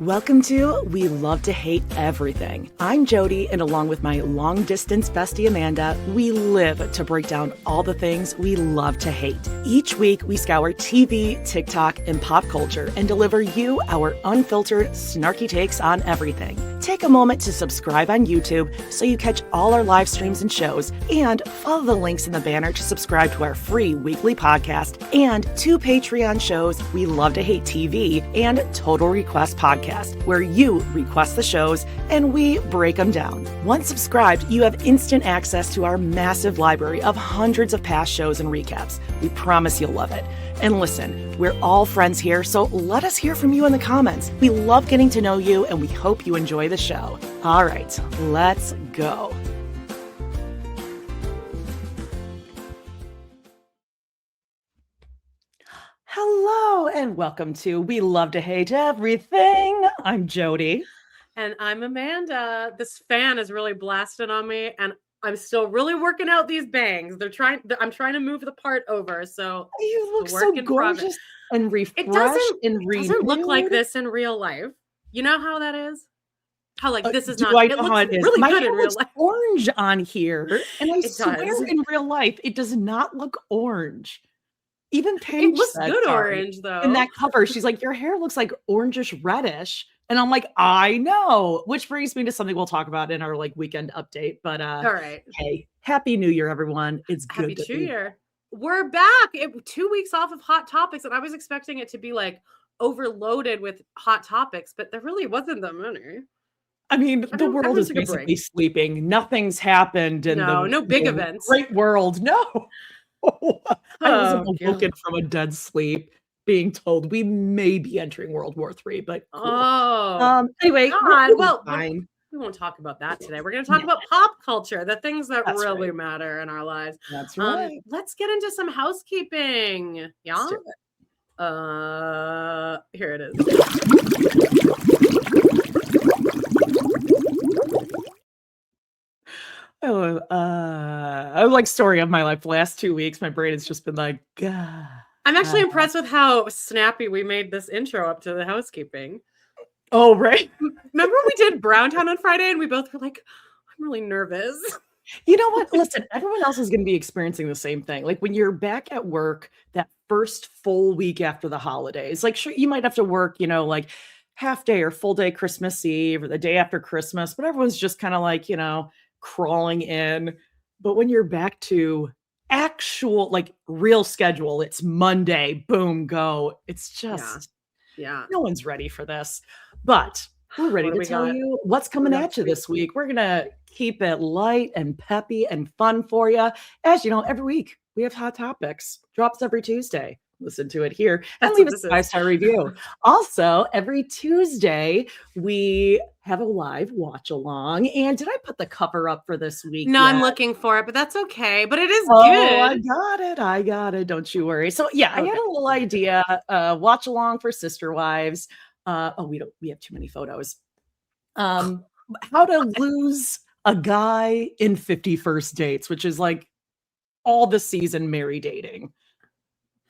Welcome to We Love to Hate Everything. I'm Jody, and along with my long-distance bestie Amanda, we live to break down all the things we love to hate. Each week, we scour TV, TikTok, and pop culture and deliver you our unfiltered, snarky takes on everything. Take a moment to subscribe on YouTube so you catch all our live streams and shows, and follow the links in the banner to subscribe to our free weekly podcast and 2 Patreon shows, We Love to Hate TV and Total Request Podcast, where you request the shows and we break them down. Once subscribed, you have instant access to our massive library of hundreds of past shows and recaps. We promise you'll love it. And listen, we're all friends here, so let us hear from you in the comments. We love getting to know you, and we hope you enjoy the show. All right, let's go. Hello, and welcome to We Love to Hate Everything. I'm Jody. And I'm Amanda. This fan is really blasting on me, and I'm still really working out these bangs. I'm trying to move the part over, so you look so gorgeous and refreshed. It doesn't look like this in real life. You know how that is? How this is not. It looks really good in real life. Orange on here, and I swear in real life it does not look orange. Even Paige it looks good orange though. In that cover, she's like, "Your hair looks like orangish reddish." And I'm like, I know, which brings me to something we'll talk about in our weekend update. But all right. Hey, Happy New Year, everyone. It's good. Happy New Year. We're back. 2 weeks off of Hot Topics, and I was expecting it to be overloaded with hot topics, but there really wasn't that many. I mean, the world is basically sleeping. Nothing's happened in no big events. Great world. No. I was awoken from a dead sleep, being told we may be entering World War III, but cool. Anyway, we won't talk about that today. We're going to talk about pop culture, the things that really matter in our lives. That's right. Let's get into some housekeeping. Yeah. Here it is. Story of my life. The last 2 weeks, my brain has just been like, God. I'm actually impressed with how snappy we made this intro up to the housekeeping. Oh, right. Remember we did Browntown on Friday and we both were like, I'm really nervous. You know what? Listen, everyone else is going to be experiencing the same thing. When you're back at work that first full week after the holidays, sure, you might have to work, half day or full day Christmas Eve or the day after Christmas, but everyone's just kind of crawling in. But when you're back to actual real schedule, it's Monday, boom, go. It's just no one's ready for this, but we're ready to tell you what's coming at you this week. We're gonna keep it light and peppy and fun for you. As you know, every week we have Hot Topics, drops every Tuesday. Listen to it here and leave us a 5-star review. Also, every Tuesday, we have a live watch along. And did I put the cover up for this week? No, I'm looking for it, but that's okay. But it is good. I got it. Don't you worry. So yeah, okay. I had a little idea. Watch along for Sister Wives. We have too many photos. How to lose a guy in 50 first dates, which is all the season Mary dating.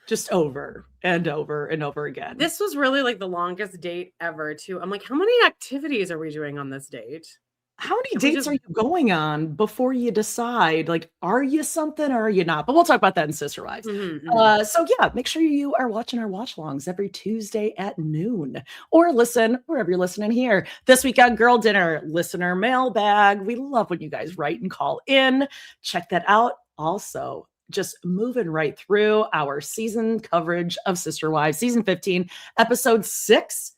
Just over and over and over again. This was really the longest date ever too. I'm like, how many activities are we doing on this date? How many dates are you going on before you decide, are you something or are you not? But we'll talk about that in Sister Wives. Mm-hmm. So yeah, make sure you are watching our watch alongs every Tuesday at noon or listen wherever you're listening here. This week on Girl Dinner, listener mailbag. We love when you guys write and call in. Check that out. Also, just moving right through our season coverage of Sister Wives, season 15, episode 6,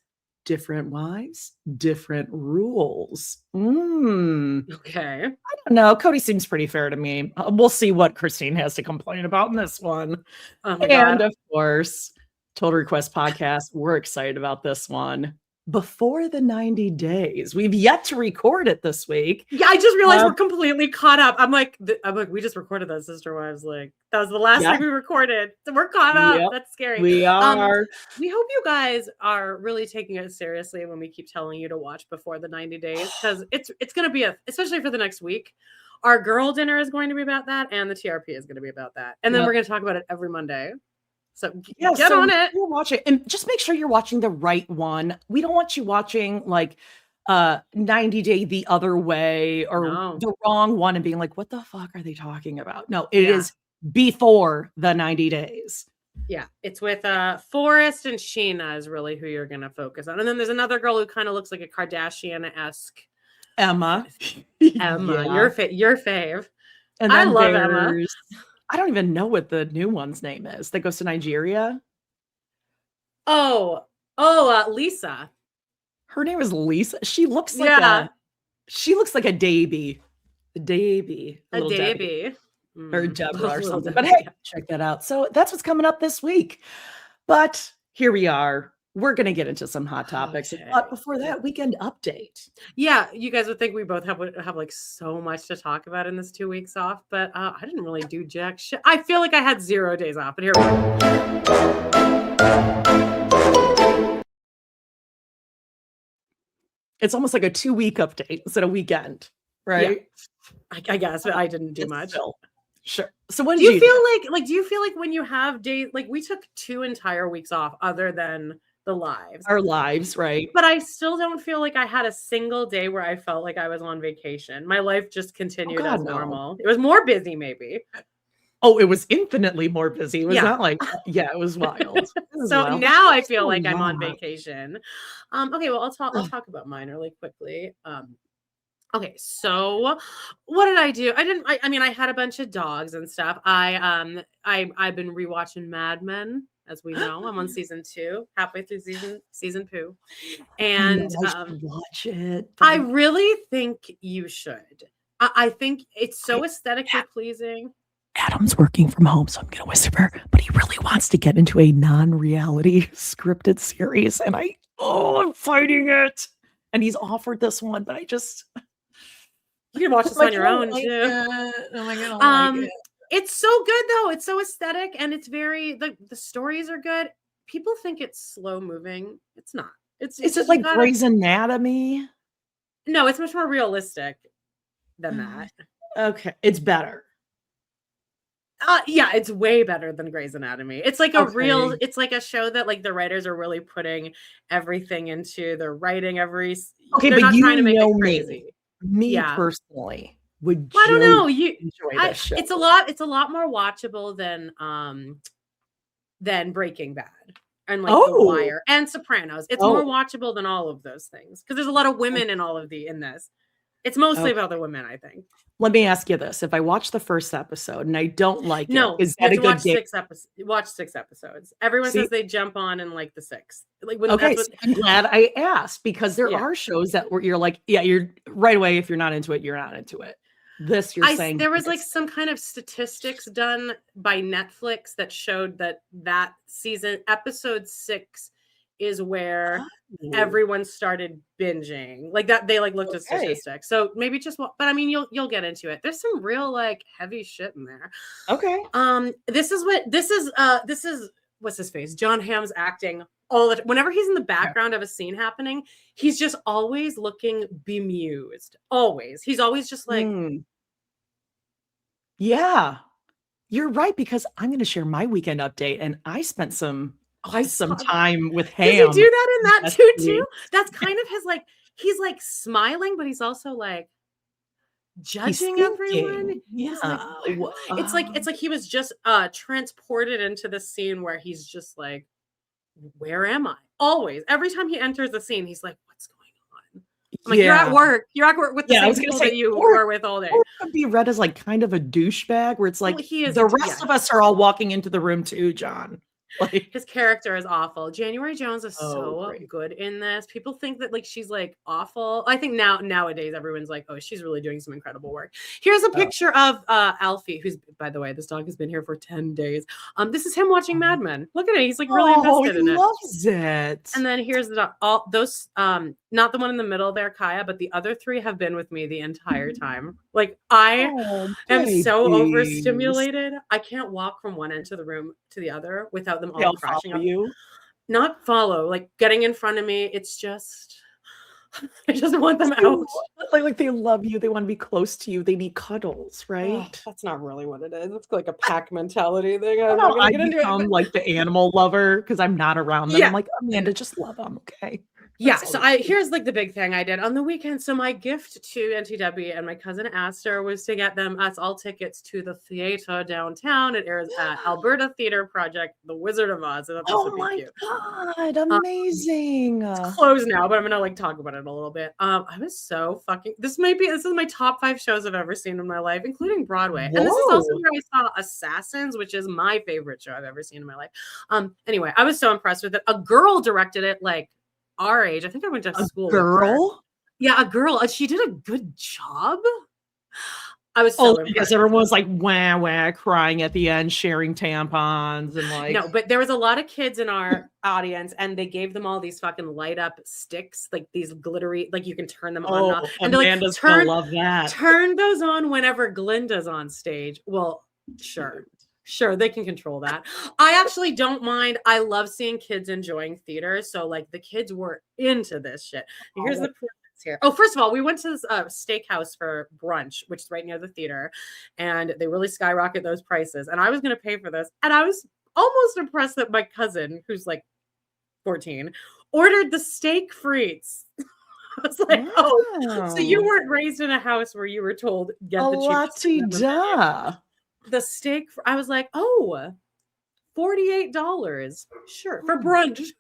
Different Wives, Different Rules. Okay. I don't know. Cody seems pretty fair to me. We'll see what Christine has to complain about in this one. Oh my God. Of course, Total Request Podcast. We're excited about this one. Before the 90 days. We've yet to record it this week. Yeah, I just realized we're completely caught up. I'm like, we just recorded that Sister Wives. That was the last thing we recorded. So we're caught up. Yep, that's scary. We are. We hope you guys are really taking it seriously when we keep telling you to watch before the 90 days, because it's going to be especially for the next week. Our Girl Dinner is going to be about that, and the TRP is going to be about that. And then we're going to talk about it every Monday. So Yeah, get so on it. you're watching, and just make sure you're watching the right one. We don't want you watching like 90 Day the Other Way or No. the wrong one and being like, what the fuck are they talking about? No, it Yeah. is before the 90 days. Yeah, it's with Forrest and Sheena is really who you're gonna focus on. And then there's another girl who kind of looks like a Kardashian-esque. Emma. Emma, Yeah. your fave. And I then love Emma. I don't even know what the new one's name is that goes to Nigeria. Lisa. Her name is Lisa. She looks like a Davy. Davy. A little Debbie. Davy. Or Deborah or something. Debbie, But hey, yeah. check that out. So that's what's coming up this week. But here we are. We're going to get into some hot topics. Okay. But before that, weekend update. Yeah, you guys would think we both have like so much to talk about in this 2 weeks off, but I didn't really do jack shit. I feel like I had 0 days off, but here we go. It's almost like a 2-week update instead of weekend, right? Yeah, I guess, but I didn't do much. Still. Sure. So what do you feel like when you have days, like we took 2 entire weeks off other than the lives, our lives, right? But I still don't feel like I had a single day where I felt like I was on vacation. My life just continued as normal. It was more busy, maybe. Oh, it was infinitely more busy. It was not like, it was wild. So now I feel like I'm on vacation. Okay, well, I'll talk about mine really quickly. Okay, so what did I do? I mean, I had a bunch of dogs and stuff. I've been rewatching Mad Men, as we know. I'm on season 2, halfway through season 2. And watch it. I really think you should. I think it's so aesthetically pleasing. Adam's working from home, so I'm gonna whisper, but he really wants to get into a non-reality scripted series, and I'm fighting it. And he's offered this one, but you can watch this on your own too. Oh my god! It's so good though. It's so aesthetic, and it's very the stories are good. People think it's slow moving. It's not. It's just like Grey's Anatomy. No, it's much more realistic than that. Okay, it's better. Yeah, it's way better than Grey's Anatomy. It's like it's like a show that like the writers are really putting everything into. They're writing they're but not trying to make it crazy. Me personally would. I don't know. Enjoy this show. It's a lot more watchable than Breaking Bad and like The Wire and Sopranos. It's more watchable than all of those things because there's a lot of women in this. It's mostly about the women, I think. Let me ask you this: if I watch the first episode and I don't like it, is that a good day? Watch 6 episodes. Everyone says they jump on in like the 6th. Like I'm glad I asked because there are shows that where you're like, you're right away. If you're not into it, you're not into it. This you're saying there was like some kind of statistics done by Netflix that showed that season episode 6 is where everyone started binging like that. They like looked at statistics. So maybe but I mean, you'll get into it. There's some real like heavy shit in there. Okay. This is what's his face? John Hamm's acting whenever he's in the background of a scene happening, he's just always looking bemused. Always. He's always just like, yeah, you're right. Because I'm going to share my weekend update and I spent some time with Ham. Does he do that in that too? That's kind of his like, he's like smiling, but he's also like judging everyone. Yeah. It's like he was just transported into the scene where he's just like, where am I? Always. Every time he enters the scene, he's like, what's going on? I'm like, you're at work. You're at work with the same people that you were with all day. Or it could be read as like kind of a douchebag where it's like the rest of us are all walking into the room too, John. Like, his character is awful. January Jones is so good in this. People think that like she's like awful. I think nowadays everyone's like, oh, she's really doing some incredible work. Here's a picture of Alfie, who's, by the way, this dog has been here for 10 days. This is him watching Mad Men. Look at it. He's like really invested in it. He loves it. And then here's the dog. All those not the one in the middle there, Kaya, but the other 3 have been with me the entire time. Like I am so overstimulated. I can't walk from one end of the room to the other without them all crashing up. You? Not follow, like getting in front of me. It's just I just want them out. Like they love you. They want to be close to you. They need cuddles, right? That's not really what it is. It's like a pack mentality thing. I'm No, not gonna I get into it. become like the animal lover because I'm not around them. I'm like, Amanda, just love them, okay? Yeah, so here's like the big thing I did on the weekend. So my gift to NTW and my cousin Aster was to get us all tickets to the theater downtown. It airs at Alberta Theater Project, The Wizard of Oz. I thought this would be cute. God, amazing. It's closed now, but I'm gonna like talk about it a little bit. I was so fucking this is my top 5 shows I've ever seen in my life, including Broadway. Whoa. And this is also where I saw Assassins, which is my favorite show I've ever seen in my life. Anyway, I was so impressed with it. A girl directed it, like our age. I think I went to school. Girl? Yeah, a girl. She did a good job. I was so impressed. Yes, everyone was like wah wah crying at the end, sharing tampons and like no, but there was a lot of kids in our audience, and they gave them all these fucking light up sticks, like these glittery, like you can turn them on and off. And Amanda's gonna love that. Turn those on whenever Glinda's on stage. Well, sure, they can control that. I actually don't mind. I love seeing kids enjoying theater. So like the kids were into this shit. And here's the proof here. Oh, first of all, we went to this steakhouse for brunch, which is right near the theater, and they really skyrocket those prices. And I was going to pay for this, and I was almost impressed that my cousin, who's like 14, ordered the steak frites. I was like, oh, so you weren't raised in a house where you were told get the cheapest. The steak, I was like, oh, $48. Sure, for brunch.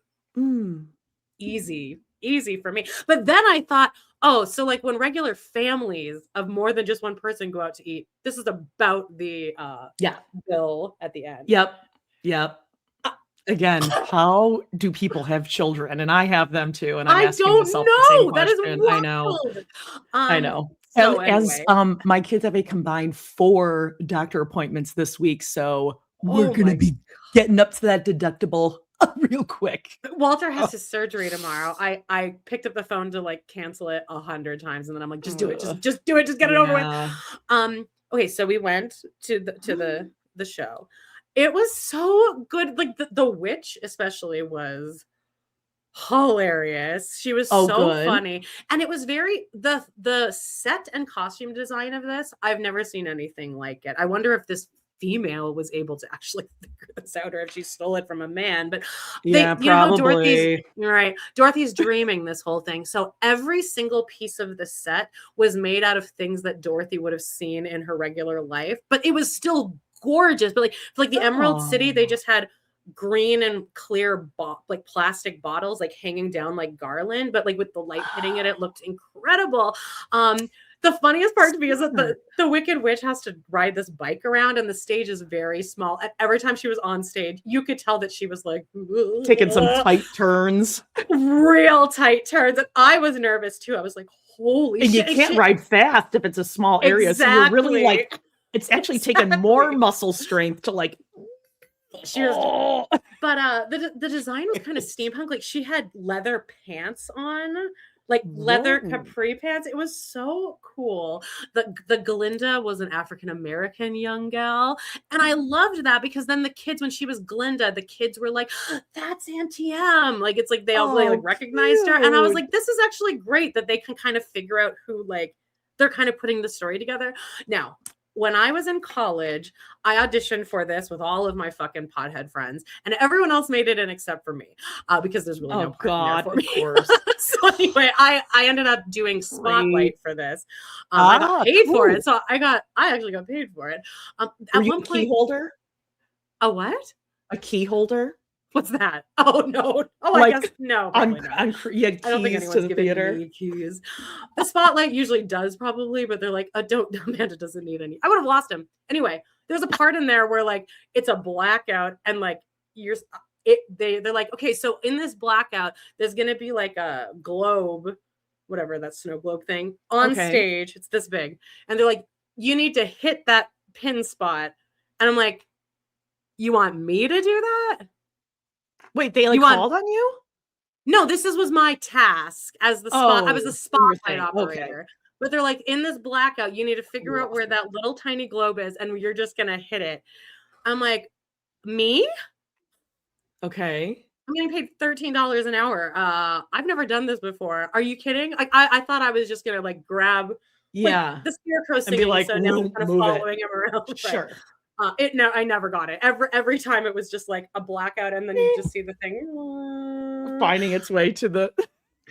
Easy for me. But then I thought, oh, so like when regular families of more than just one person go out to eat, this is about the bill at the end. Yep. Again, how do people have children? And I have them too. And I don't know. That is wild. I know. So as my kids have a combined 4 doctor appointments this week, so we're gonna be getting up to that deductible real quick. Walter has his surgery tomorrow. I picked up the phone to like cancel it 100 times, and then I'm like, just do it, just do it, just get it over with. Okay, so we went to the show. It was so good. Like the witch especially was hilarious. She was so funny, and it was very the set and costume design of this. I've never seen anything like it. I wonder if this female was able to actually figure this out, or if she stole it from a man. But probably. Dorothy's dreaming this whole thing. So every single piece of the set was made out of things that Dorothy would have seen in her regular life, but it was still gorgeous. But like the Emerald City, they just had green and clear like plastic bottles like hanging down like garland, but like with the light hitting it looked incredible. The funniest part to me is that the Wicked Witch has to ride this bike around, and the stage is very small. And every time she was on stage, you could tell that she was like taking some tight turns, real tight turns. And I was nervous too. I was like, holy shit. And you can't ride fast if it's a small area. Exactly. So you're really like, it's actually taken more muscle strength to like. But the design was kind of steampunk. Like she had leather pants on, like leather capri pants. It was so cool. The Glinda was an African-American young gal, and I loved that because then the kids, when she was Glinda, the kids were like, that's Auntie M. Like it's like they all like recognized her, and I was like, this is actually great that they can kind of figure out who, like, they're kind of putting the story together. Now, when I was in college, I auditioned for this with all of my fucking pothead friends, and everyone else made it in except for me, because there's really no part for me. Of course. So anyway, I ended up doing Spotlight for this. I got paid for it, so I actually got paid for it. At one point, key holder. A what? A key holder. What's that? Oh no! Oh, like, I guess no. I don't think anyone's giving me keys. The Spotlight usually does, probably, but they're like, "Don't." Amanda doesn't need any. I would have lost him anyway. There's a part in there where like it's a blackout, and like they're like, okay, so in this blackout, there's gonna be like a globe, whatever that snow globe thing on stage. It's this big, and they're like, you need to hit that pin spot, and I'm like, you want me to do that? Wait, they called on you? No, this was my task as the spot. I was the spotlight operator. Okay. But they're like, in this blackout, you need to figure out where that little tiny globe is, and you're just gonna hit it. I'm like, me? Okay. I'm getting paid $13 an hour. I've never done this before. Are you kidding? I thought I was just gonna like grab like the scarecrow and be singing, like, so now I'm kind of move following him around. Sure. I never got it. Every time it was just like a blackout, and then you just see the thing finding its way to the.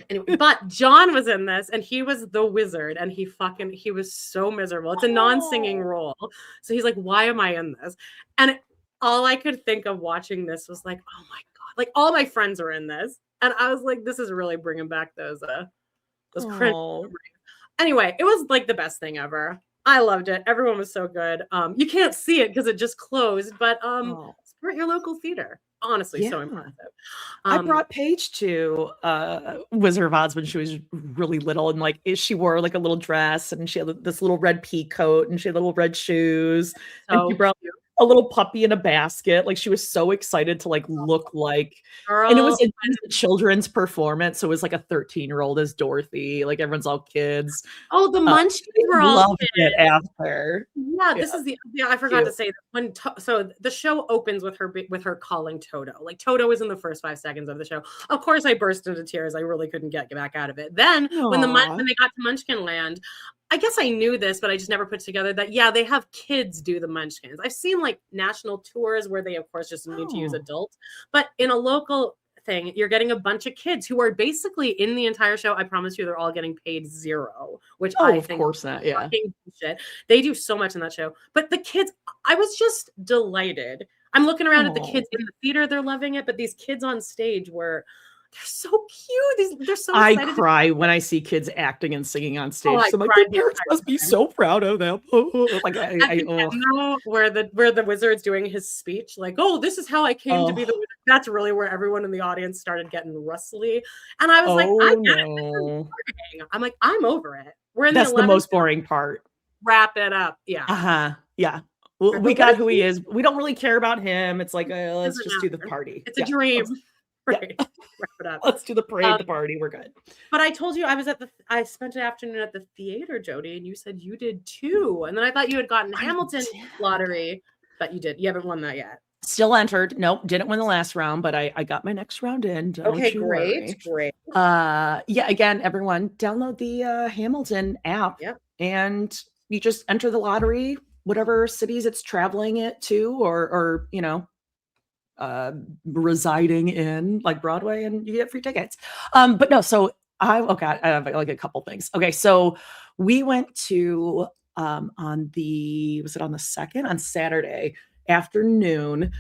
Anyway, but John was in this, and he was the wizard, and he was so miserable. It's a non-singing role, so he's like, "Why am I in this?" And all I could think of watching this was like, "Oh my god!" Like all my friends are in this, and I was like, "This is really bringing back those cringe memories." Anyway, it was like the best thing ever. I loved it. Everyone was so good. You can't see it because it just closed, but support your local theater. Honestly, so impressive. I brought Paige to Wizard of Oz when she was really little, and like she wore like a little dress, and she had this little red pea coat, and she had little red shoes, and she brought a little puppy in a basket. Like she was so excited to like look like, and it was a children's performance, so it was like a 13-year-old as Dorothy. Like everyone's all kids. Oh, the Munchkins were all loved kids. It after. Yeah, this is I forgot to say that when so the show opens with her calling Toto. Like Toto was in the first 5 seconds of the show. Of course, I burst into tears. I really couldn't get back out of it. Then when they got to Munchkin Land, I guess I knew this, but I just never put together that, they have kids do the Munchkins. I've seen like national tours where they, of course, just need to use adults. But in a local thing, you're getting a bunch of kids who are basically in the entire show. I promise you, they're all getting paid $0, which I think, of course not. Yeah. Shit. They do so much in that show. But the kids, I was just delighted. I'm looking around at the kids in the theater. They're loving it. But these kids on stage they're so cute. They're so excited. I cry when I see kids acting and singing on stage. So I'm like, their parents must be so proud of them. Like I know where the wizard's doing his speech, like, "Oh, this is how I came to be the wizard." That's really where everyone in the audience started getting rustly, and I was like, "I get it. This is boring." I'm like, "I'm over it." We're in That's the most boring part. Wrap it up. Yeah. Yeah. Well, we got who he is. We don't really care about him. It's like, let's just do the party. It's a dream. Right. Wrap it up. Let's do the parade, the party. We're good. But I told you I spent an afternoon at the theater, Jody, and you said you did too. And then I thought you had gotten Hamilton lottery, but you did. You haven't won that yet. Still entered. Nope, didn't win the last round, but I got my next round in. Okay, great. Again, everyone, download the Hamilton app, and you just enter the lottery, whatever cities it's traveling it to, or residing in, like Broadway, and you get free tickets. But no, so I have like a couple things. Okay, so we went to on the 2nd, on Saturday afternoon,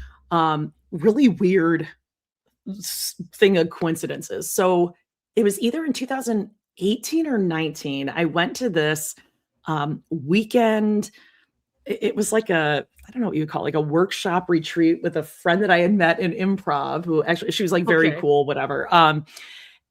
really weird thing of coincidences. So it was either in 2018 or 19. I went to this weekend. It was like I don't know what you call it, like a workshop retreat with a friend that I had met in improv, who actually, she was like very cool, whatever.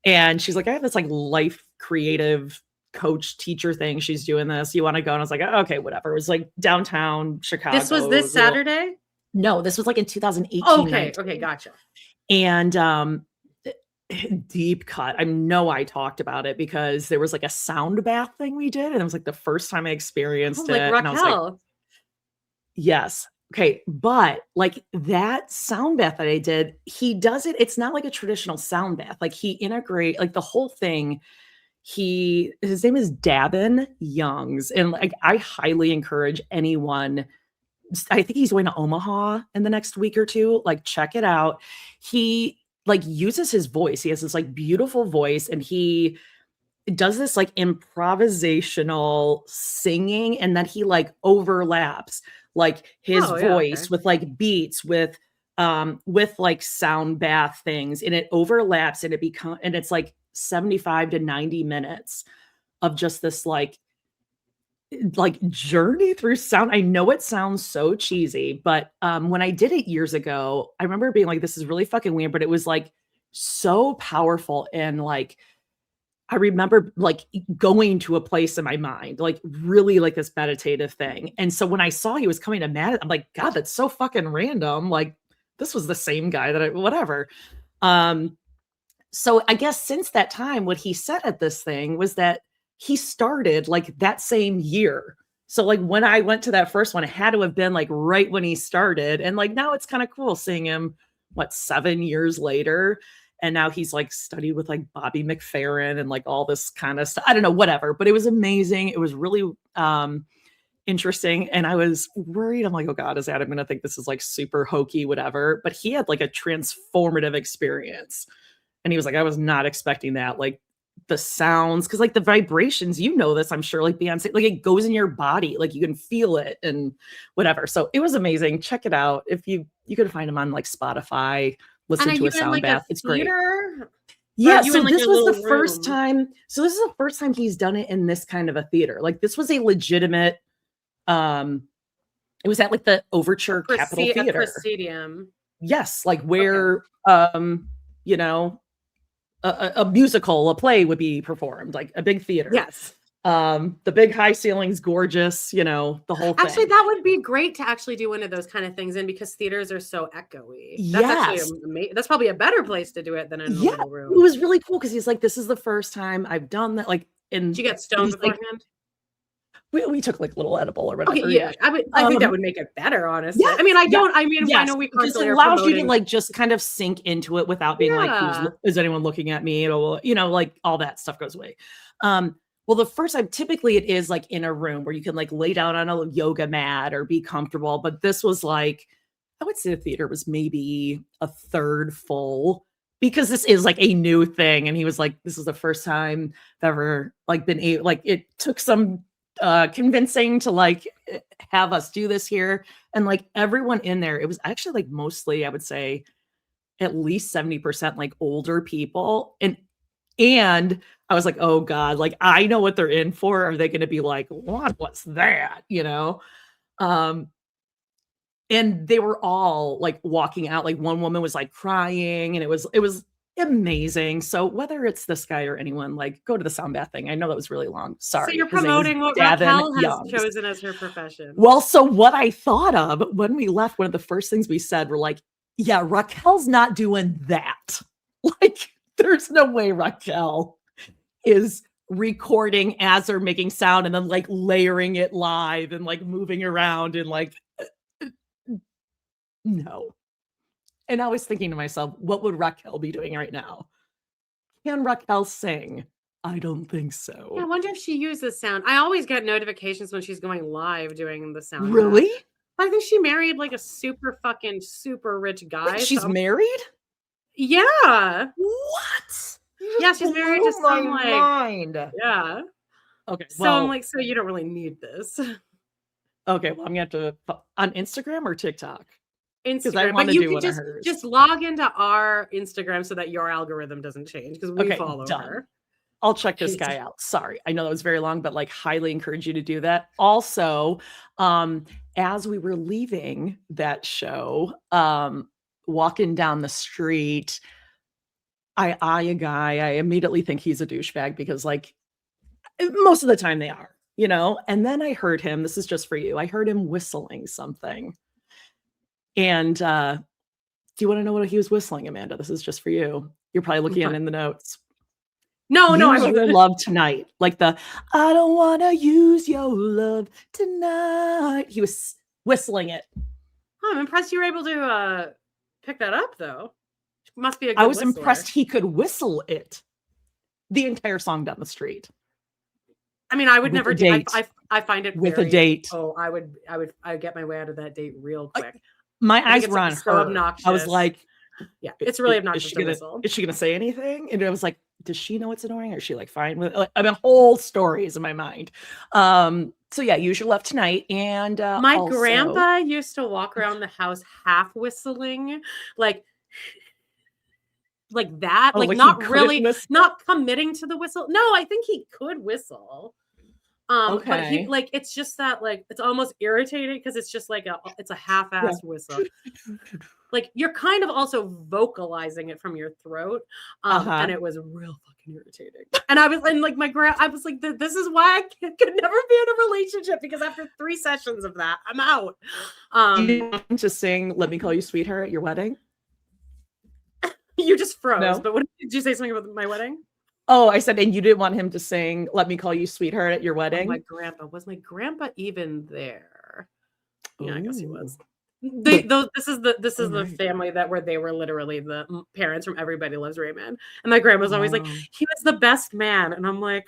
And she's like, I have this like life creative coach teacher thing. She's doing this. You want to go? And I was like, oh, okay, whatever. It was like downtown Chicago. This was this Saturday? No, this was like in 2018. Okay, gotcha. And deep cut. I know I talked about it because there was like a sound bath thing we did, and it was like the first time I experienced it. Like Raquel. And I was like, yes. Okay. But like that sound bath that I did, he does it. It's not like a traditional sound bath. Like he integrate like the whole thing. His name is Davin Youngs. And like, I highly encourage anyone. I think he's going to Omaha in the next week or two. Like, check it out. He like uses his voice. He has this like beautiful voice, and he does this like improvisational singing, and then he like overlaps like his voice with like beats with like sound bath things, and it overlaps, and it's like 75 to 90 minutes of just this like journey through sound. I know it sounds so cheesy, but when I did it years ago, I remember being like, this is really fucking weird, but it was like so powerful. And like, I remember like going to a place in my mind, like really like this meditative thing. And so when I saw he was coming to Matt, I'm like, God, that's so fucking random. Like this was the same guy whatever. So I guess since that time, what he said at this thing was that he started like that same year. So like when I went to that first one, it had to have been like right when he started. And like now it's kind of cool seeing him 7 years later. And now he's like studied with like Bobby McFerrin and like all this kind of stuff. I don't know, whatever, but it was amazing. It was really interesting. And I was worried. I'm like, oh God, is Adam going to think this is like super hokey, whatever? But he had like a transformative experience. And he was like, I was not expecting that. Like the sounds, because like the vibrations, you know this, I'm sure, like Beyonce, like it goes in your body, like you can feel it and whatever. So it was amazing. Check it out. If you can find him on like Spotify, listen to a sound bath. It's great. Yeah, so this was the first time. So this is the first time he's done it in this kind of a theater. Like this was a legitimate, it was at like the Overture Capitol Theater. Proscenium. Yes, like where you know, a musical, a play would be performed, like a big theater. Yes. The big high ceilings, gorgeous, you know, the whole thing. Actually, that would be great to actually do one of those kind of things in, because theaters are so echoey. That's actually that's probably a better place to do it than in a little room. It was really cool because he's like, this is the first time I've done that. Like, did you get stoned beforehand? Like, we took like a little edible or whatever. Okay, yeah. I think that would make it better, honestly. Yeah, I mean, I know we constantly it allows you to like just kind of sink into it without being like, is anyone looking at me? Or, you know, like all that stuff goes away. Well, the first time, typically it is like in a room where you can like lay down on a yoga mat or be comfortable. But this was like, I would say the theater was maybe a third full, because this is like a new thing. And he was like, this is the first time I've ever like been able, like it took some convincing to like have us do this here. And like everyone in there, it was actually like mostly, I would say at least 70% like older people. And I was like, oh God, like I know what they're in for. Are they going to be like, what's that? You know? And they were all like walking out. Like one woman was like crying, and it was amazing. So whether it's this guy or anyone, like go to the sound bath thing. I know that was really long. Sorry. So you're promoting what Raquel has chosen as her profession. Well, so what I thought of when we left, one of the first things we said were like, yeah, Raquel's not doing that. Like, there's no way Raquel is recording as they're making sound and then like layering it live and like moving around and like, no. And I was thinking to myself, what would Raquel be doing right now? Can Raquel sing? I don't think so. Yeah, I wonder if she uses sound. I always get notifications when she's going live doing the sound. Really? I think she married like a super rich guy. Wait, she's married? Yeah. What? Yeah, she's married to some like mind. Yeah. Okay. So I'm like, so you don't really need this. Okay, well, I'm gonna have to on Instagram or TikTok. Instagram, I want but to you do can one of hers. just log into our Instagram so that your algorithm doesn't change, because we follow her. I'll check this guy out. Sorry, I know that was very long, but like highly encourage you to do that. Also, as we were leaving that show, walking down the street, I eye a guy. I immediately think he's a douchebag because like most of the time they are, you know? And then I heard him, this is just for you. I heard him whistling something. And do you want to know what he was whistling, Amanda? This is just for you. You're probably looking at it in the notes. No, I love tonight. Like the, I don't want to use your love tonight. He was whistling it. Oh, I'm impressed you were able to pick that up, though. Must be a good I was whistler. impressed he could whistle it. The entire song down the street. I mean, I would never do. I find it with a date. Oh, I would get my way out of that date real quick. My eyes were on so her. Obnoxious. I was like, yeah, it's really obnoxious to whistle. Is she gonna say anything? And I was like, does she know it's annoying, or is she like fine with it? Like, I mean, whole stories in my mind. So yeah, use your love tonight. And my grandpa used to walk around the house half whistling, like that, like not really, not committing to the whistle. No, I think he could whistle. Okay. But he like, it's just that like it's almost irritating because it's just like it's a half-assed whistle. Like you're kind of also vocalizing it from your throat, and it was real fucking irritating. And I was like I was like, this is why I could never be in a relationship, because after 3 sessions of that, I'm out. You want to sing "Let Me Call You Sweetheart" at your wedding? You just froze. No. But what did you say something about my wedding? Oh, I said, and you didn't want him to sing "Let Me Call You Sweetheart" at your wedding? Oh, was my grandpa even there? Yeah, I guess he was. This is the Right. family where they were literally the parents from Everybody Loves Raymond, and my grandma's always like, he was the best man, and I'm like,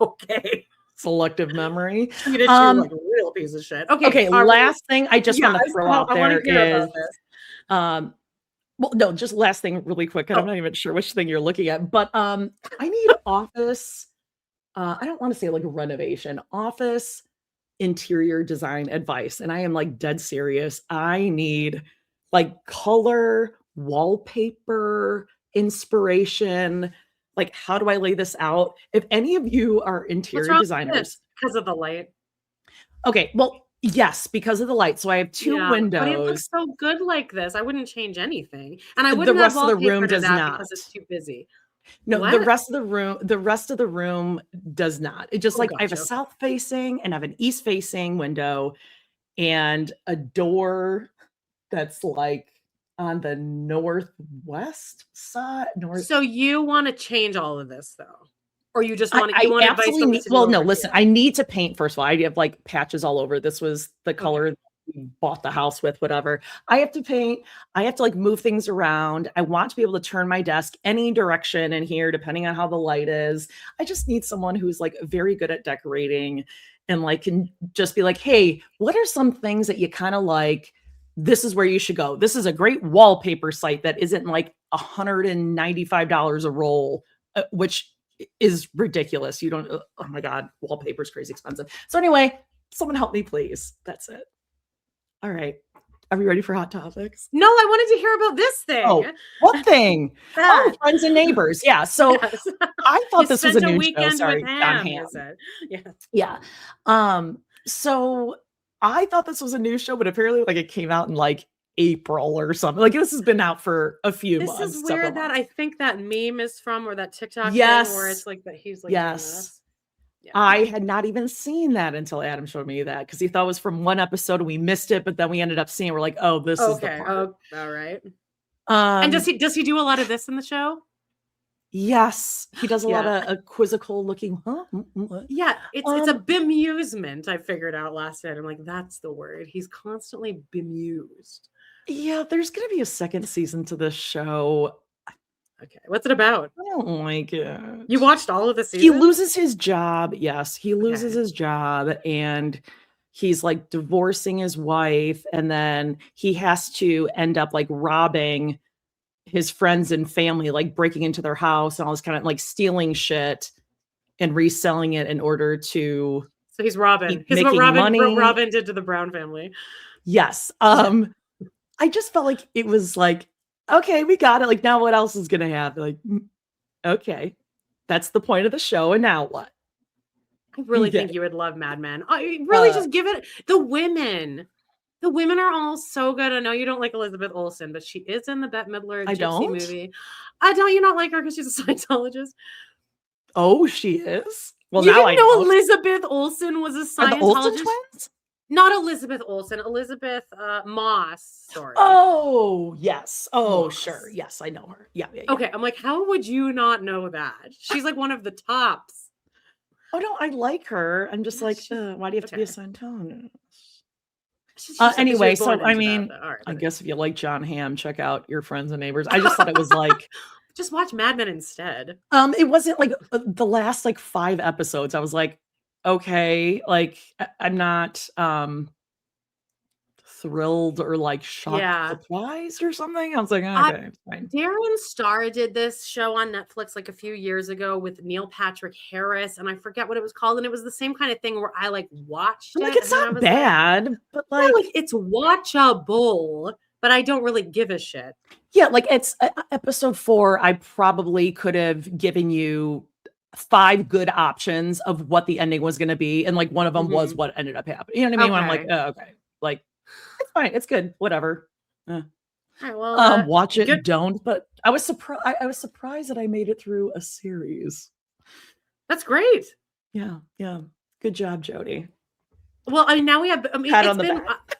okay, Selective memory. treated you like a real piece of shit. Okay, Last thing I just want to throw out I want there to hear is, about this. well, no, just last thing really quick. I'm not even sure which thing you're looking at, but I need office. I don't want to say like renovation, office interior design advice. And I am like dead serious. I need like color, wallpaper, inspiration. Like, how do I lay this out? If any of you are interior designers, because of the light. Okay, well, yes, because of the light. So I have two windows. But it looks so good like this. I wouldn't change anything. And I wouldn't the rest have of the room wallpaper to does that not. because it's too busy. No, What? the rest of the room does not. It just I have a south facing and I have an east facing window and a door that's like on the northwest side. So you want to change all of this though? Or you just want I advice absolutely need, to well, no, listen, I need to paint first of all. I have like patches all over. This was the color we bought the house with, whatever. I have to paint. I have to like move things around. I want to be able to turn my desk any direction in here, depending on how the light is. I just need someone who's like very good at decorating and like can just be like, hey, what are some things that you kind of like? This is where you should go. This is a great wallpaper site that isn't like $195 a roll, which is ridiculous. You don't, oh my God, wallpaper is crazy expensive. So anyway, someone help me, please. That's it. All right. Are we ready for hot topics? No, I wanted to hear about this thing. Oh, what thing? Oh, friends and neighbors. Yeah. So I thought this was a new show. Sorry, John Hamm. Yeah. So I thought this was a new show, but apparently like it came out in like April or something. Like this has been out for a few months. This is where that I think that meme is from, or that TikTok thing where it's like that he's like, yes. Yeah. I had not even seen that until Adam showed me that because he thought it was from one episode and we missed it, but then we ended up seeing it. We're like, oh, this is the part. Oh, all right. And does he do a lot of this in the show? Yes, he does a lot of quizzical looking. Yeah, it's a bemusement. I figured out last night. I'm like, that's the word. He's constantly bemused. Yeah, there's gonna be a second season to this show. Okay, what's it about? I don't like it. You watched all of the season? He loses his job. Yes, he loses his job and he's like divorcing his wife. And then he has to end up like robbing his friends and family, like breaking into their house and all this kind of like stealing shit and reselling it in order to. So he's Robin. He's what Robin did to the Brown family. Yes. I just felt like it was like, okay, we got it. Like, now what else is going to happen? Like, okay, that's the point of the show. And now what? I really think you would love Mad Men. I really just give it. The women are all so good. I know you don't like Elizabeth Olsen, but she is in the Bette Midler Gypsy movie. Don't you not like her because she's a Scientologist? Oh, she is? Well, you didn't know Elizabeth Olsen was a Scientologist? Are the Olsen twins? Not Elizabeth Olsen, Elizabeth Moss. Sorry. Oh, yes. Oh, Moss. Sure. Yes, I know her. Yeah. Okay, I'm like, how would you not know that? She's like one of the tops. Oh, no, I like her. I'm just like, why do you have to be a Scientologist? Anyway, so I mean, I guess if you like John Hamm, check out Your Friends and Neighbors. I just thought it was like... Just watch Mad Men instead. It wasn't like the last like 5 episodes. I was like, okay, like I'm not thrilled or like shocked, surprised or something. I was like, okay, fine. Darren Star did this show on Netflix like a few years ago with Neil Patrick Harris, and I forget what it was called. And it was the same kind of thing where I like watched it. Like it's not bad, but like it's watchable, but I don't really give a shit. Yeah, like it's episode 4. I probably could have given you 5 good options of what the ending was going to be, and like one of them was what ended up happening. You know what I mean? When I'm like, oh, okay, like it's fine, it's good, whatever. All right, well, watch it, don't. But I was surprised. I was surprised that I made it through a series. That's great. Yeah. Good job, Jody. Well, now we have.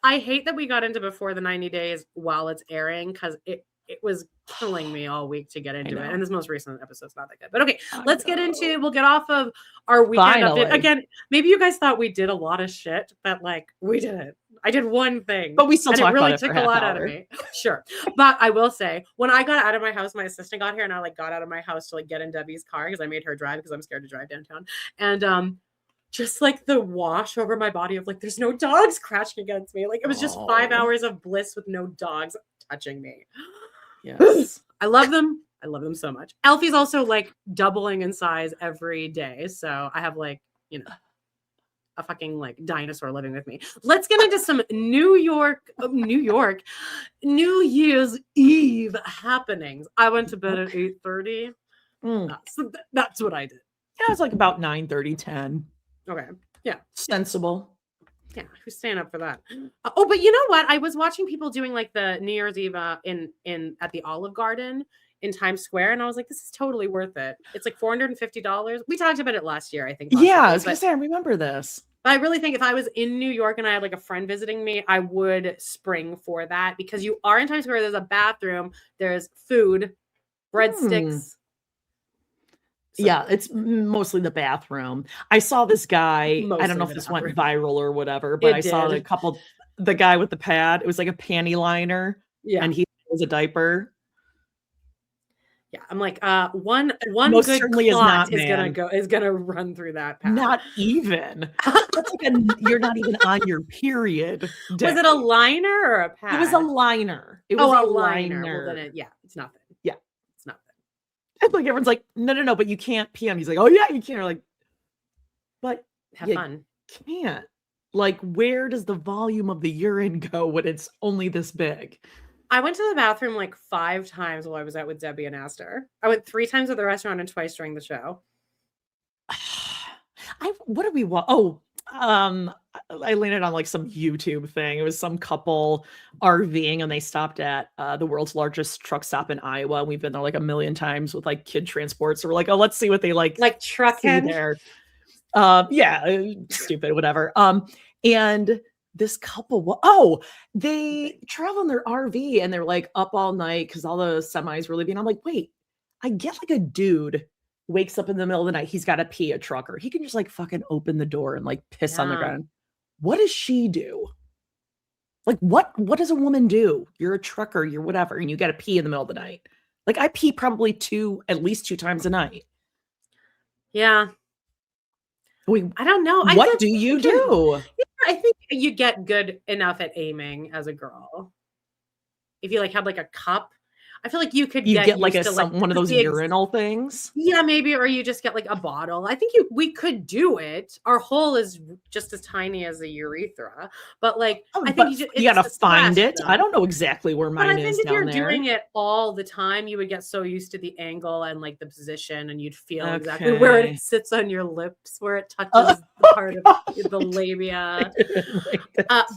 I hate that we got into Before the 90 Days while it's airing because it was killing me all week to get into it. And this most recent episode's not that good. But okay, we'll get off of our weekend update. Again, maybe you guys thought we did a lot of shit, but like we didn't. I did one thing. But we still and talk it really about it took for a lot half out of hour. me. Sure. But I will say, when I got out of my house, my assistant got here and I like got out of my house to like get in Debbie's car because I made her drive because I'm scared to drive downtown. And just like the wash over my body of like, there's no dogs crashing against me. Like it was just 5 hours of bliss with no dogs touching me. Yes. I love them. I love them so much. Alfie's also like doubling in size every day. So I have like, you know, a fucking like dinosaur living with me. Let's get into some New Year's Eve happenings. I went to bed at 8:30. So that's what I did. Yeah, it's like about 9:30, 10. Okay. Yeah. Sensible. Yeah. Who's staying up for that? Oh, but you know what? I was watching people doing like the New Year's Eve in at the Olive Garden in Times Square, and I was like, this is totally worth it. It's like $450. We talked about it last year, I think. Yeah, I was gonna say I remember this. I really think if I was in New York and I had like a friend visiting me, I would spring for that because you are in Times Square. There's a bathroom, there's food, breadsticks. Yeah, it's mostly the bathroom. I saw this guy. I don't know if this went viral or whatever, but I saw the guy with the pad. It was like a panty liner. Yeah. And he was a diaper. Yeah, I'm like, one most good clot is gonna run through that pad. Not even. That's like you're not even on your period. Day. Was it a liner or a pad? It was a liner. It was a liner. Well, then it's nothing. Yeah, it's nothing. And like everyone's like, no, but you can't pee on. He's like, oh yeah, you can. Like, but have fun. Can't. Like, where does the volume of the urine go when it's only this big? I went to the bathroom like 5 times while I was out with Debbie and Aster. I went 3 times at the restaurant and twice during the show. What did we watch? Oh, I landed on like some YouTube thing. It was some couple RVing and they stopped at the world's largest truck stop in Iowa. And we've been there like a million times with like kid transport. So we're like, oh, let's see what they like trucking there. Stupid, whatever. And this couple, they travel in their RV and they're like up all night because all the semis were leaving. I'm like, wait, I get like a dude wakes up in the middle of the night. He's got to pee, a trucker. He can just like fucking open the door and like piss on the ground. What does she do? Like, what does a woman do? You're a trucker, you're whatever, and you got to pee in the middle of the night. Like, I pee probably at least 2 times a night. Yeah. I don't know. What do you do? I think you get good enough at aiming as a girl. If you like have like a cup, I feel like you could get like one of those urinal things. Yeah, maybe, or you just get like a bottle. I think we could do it. Our hole is just as tiny as a urethra, but like I think you gotta find it. I don't know exactly where mine is. But I think if you're doing it all the time, you would get so used to the angle and like the position, and you'd feel exactly where it sits on your lips, where it touches the part of the labia.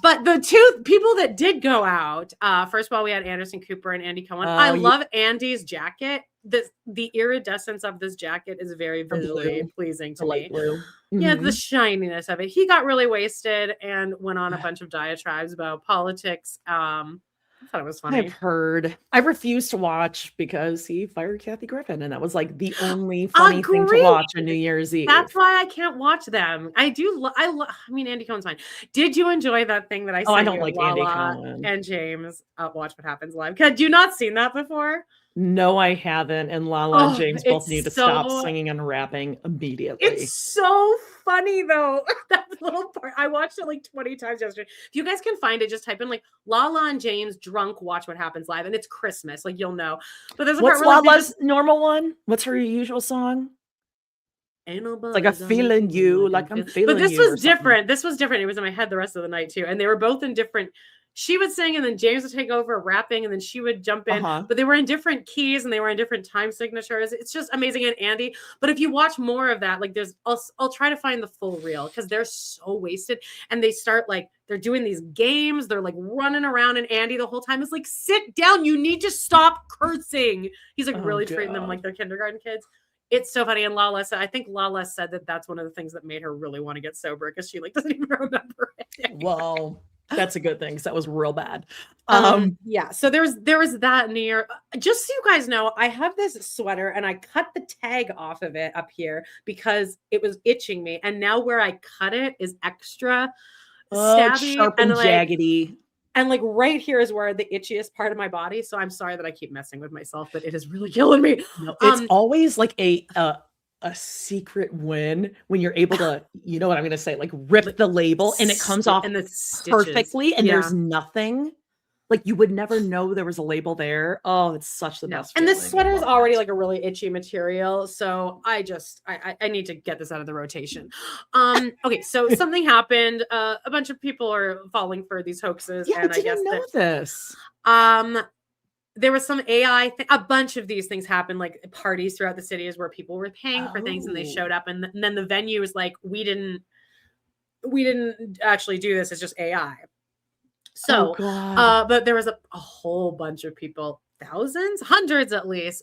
But the 2 people that did go out, first of all, we had Anderson Cooper and Andy Cohen. I love Andy's jacket. The iridescence of this jacket is very visually pleasing to me. Blue. Mm-hmm. Yeah, the shininess of it. He got really wasted and went on a bunch of diatribes about politics. I thought it was funny. I've heard. I refused to watch because he fired Kathy Griffin, and that was like the only funny thing to watch on New Year's Eve. That's why I can't watch them. I do. I mean, Andy Cohen's fine. Did you enjoy that thing that I said? I don't like Andy Cohen and James. Watch What Happens Live. Had you not seen that before? No, I haven't. And Lala and James both need to stop singing and rapping immediately. It's so funny though. That little part. I watched it like 20 times yesterday. If you guys can find it, just type in like Lala and James drunk watch What Happens Live, and it's Christmas. Like you'll know. But there's a part where Lala's normal one? What's her usual song? Ain't nobody like I'm feeling you, like I'm feeling you. But this was different. This was different. It was in my head the rest of the night too. And they were both in different. She would sing and then James would take over rapping and then she would jump in, but they were in different keys and they were in different time signatures. It's just amazing. And Andy, but if you watch more of that, like I'll try to find the full reel because they're so wasted and they start like, they're doing these games. They're like running around and Andy the whole time is like, sit down. You need to stop cursing. He's like really treating them like they're kindergarten kids. It's so funny. And I think Lala said that that's one of the things that made her really want to get sober because she like doesn't even remember it. Well, that's a good thing because that was real bad. Yeah. So there was that near. Just so you guys know, I have this sweater and I cut the tag off of it up here because it was itching me. And now where I cut it is extra stabby, sharp and and like jaggedy. and like right here is where the itchiest part of my body. So I'm sorry that I keep messing with myself, but it is really killing me. No, it's always like a secret win when you're able to, you know what I'm gonna say, like rip the label and it comes off and the stitches. perfectly, and Yeah. there's nothing. Like you would never know there was a label there. Oh, it's such the best. And this feeling. sweater is already like a really itchy material, so I need to get this out of the rotation. Okay, so something happened. A bunch of people are falling for these hoaxes, Yeah, and I didn't know this. There was some AI a bunch of these things happened, like parties throughout the cities where people were paying for things and they showed up, and then the venue was like, we didn't actually do this, it's just AI. So, but there was a whole bunch of people, thousands, hundreds at least,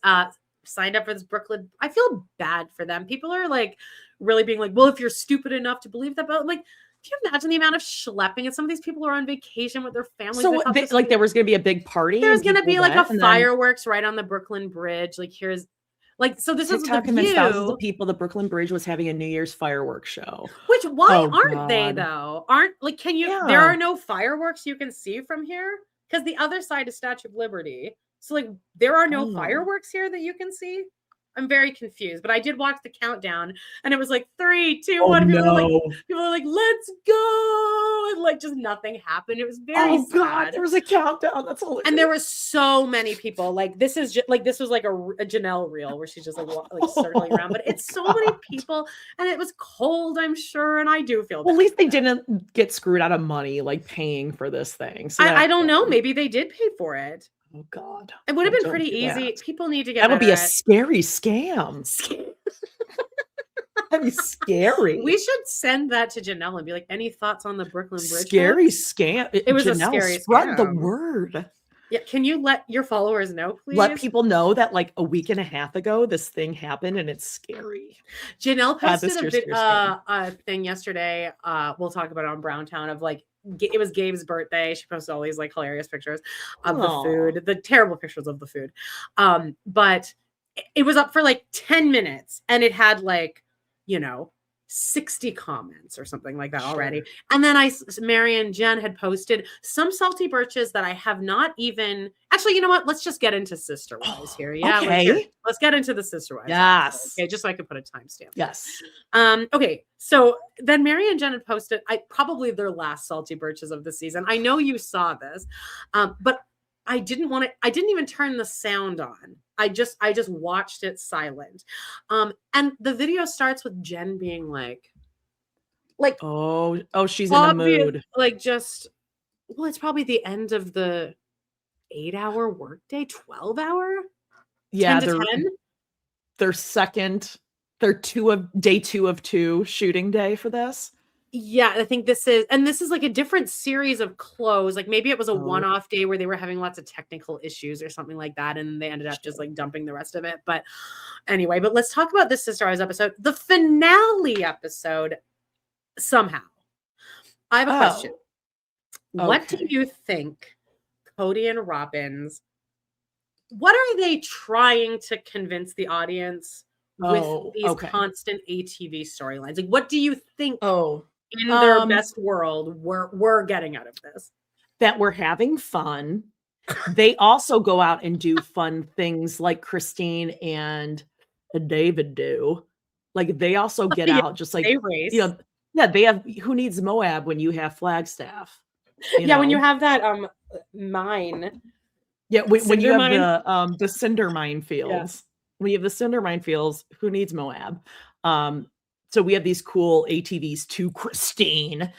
signed up for this Brooklyn. I feel bad for them. People are like really being like, well, if you're stupid enough to believe that, but I'm like, can you imagine the amount of schlepping? And some of these people are on vacation with their families. So like there was going to be a big party. There's going to be like a fireworks right on the Brooklyn Bridge. Like here's like, so this is the view. Thousands of people. The Brooklyn Bridge was having a New Year's fireworks show. Which why aren't they though? Aren't like, can you? There are no fireworks you can see from here because the other side is Statue of Liberty. So like, there are no fireworks here that you can see. I'm very confused, but I did watch the countdown, and it was like 3, 2, 1. People were like, "Let's go!" And like, just nothing happened. It was very sad. God, there was a countdown. That's hilarious. And there were so many people. Like this is just like this was like a Janelle reel where she's just like circling around. But it's so many people, and it was cold, I'm sure, and I do feel. Well, at least they didn't get screwed out of money like paying for this thing. So I don't know. Maybe they did pay for it. Oh God! It would have been pretty easy. People need to get. That would be a scary scam. That'd be scary. We should send that to Janelle and be like, "Any thoughts on the Brooklyn Bridge?" Scary scam. It was Janelle, a scary spread scam. the word. Yeah, can you let your followers know, please? Let people know that like a week and a half ago, this thing happened and it's scary. Janelle posted a thing yesterday. We'll talk about it on Browntown of like. It was Gabe's birthday. She posted all these like hilarious pictures of the food, the terrible pictures of the food. But it was up for like 10 minutes and it had like, 60 comments or something like that already. And then Mary and Jen had posted some salty birches that I have not even actually, you know what? Let's just get into Sister Wives here. Yeah. Okay. Let's get into the Sister Wives. Yes. Okay. Just so I can put a timestamp. Yes. Okay. So then Mary and Jen had posted probably their last salty birches of the season. I know you saw this, but I didn't even turn the sound on. I just watched it silent. And the video starts with Jen being like, oh, she's in the mood. Like it's probably the end of the 8-hour workday, 12-hour. Yeah, 10 to 10. They're day 2 of 2 shooting day for this. Yeah, I think this is like a different series of clothes. Like maybe it was a one-off day where they were having lots of technical issues or something like that, and they ended up just like dumping the rest of it. But anyway, let's talk about this Sister Wives episode, the finale episode. Somehow, I have a question. Okay. What do you think, Cody and Robbins? What are they trying to convince the audience with these constant ATV storylines? Like, what do you think? In their best world, we're getting out of this? That we're having fun. They also go out and do fun things like Christine and David do. Like they also get out just like they race. They have who needs Moab when you have Flagstaff? When you have that mine. Yeah, when you have the cinder mine fields. Yeah. When you have the cinder mine fields, who needs Moab? So we have these cool ATVs to Christine.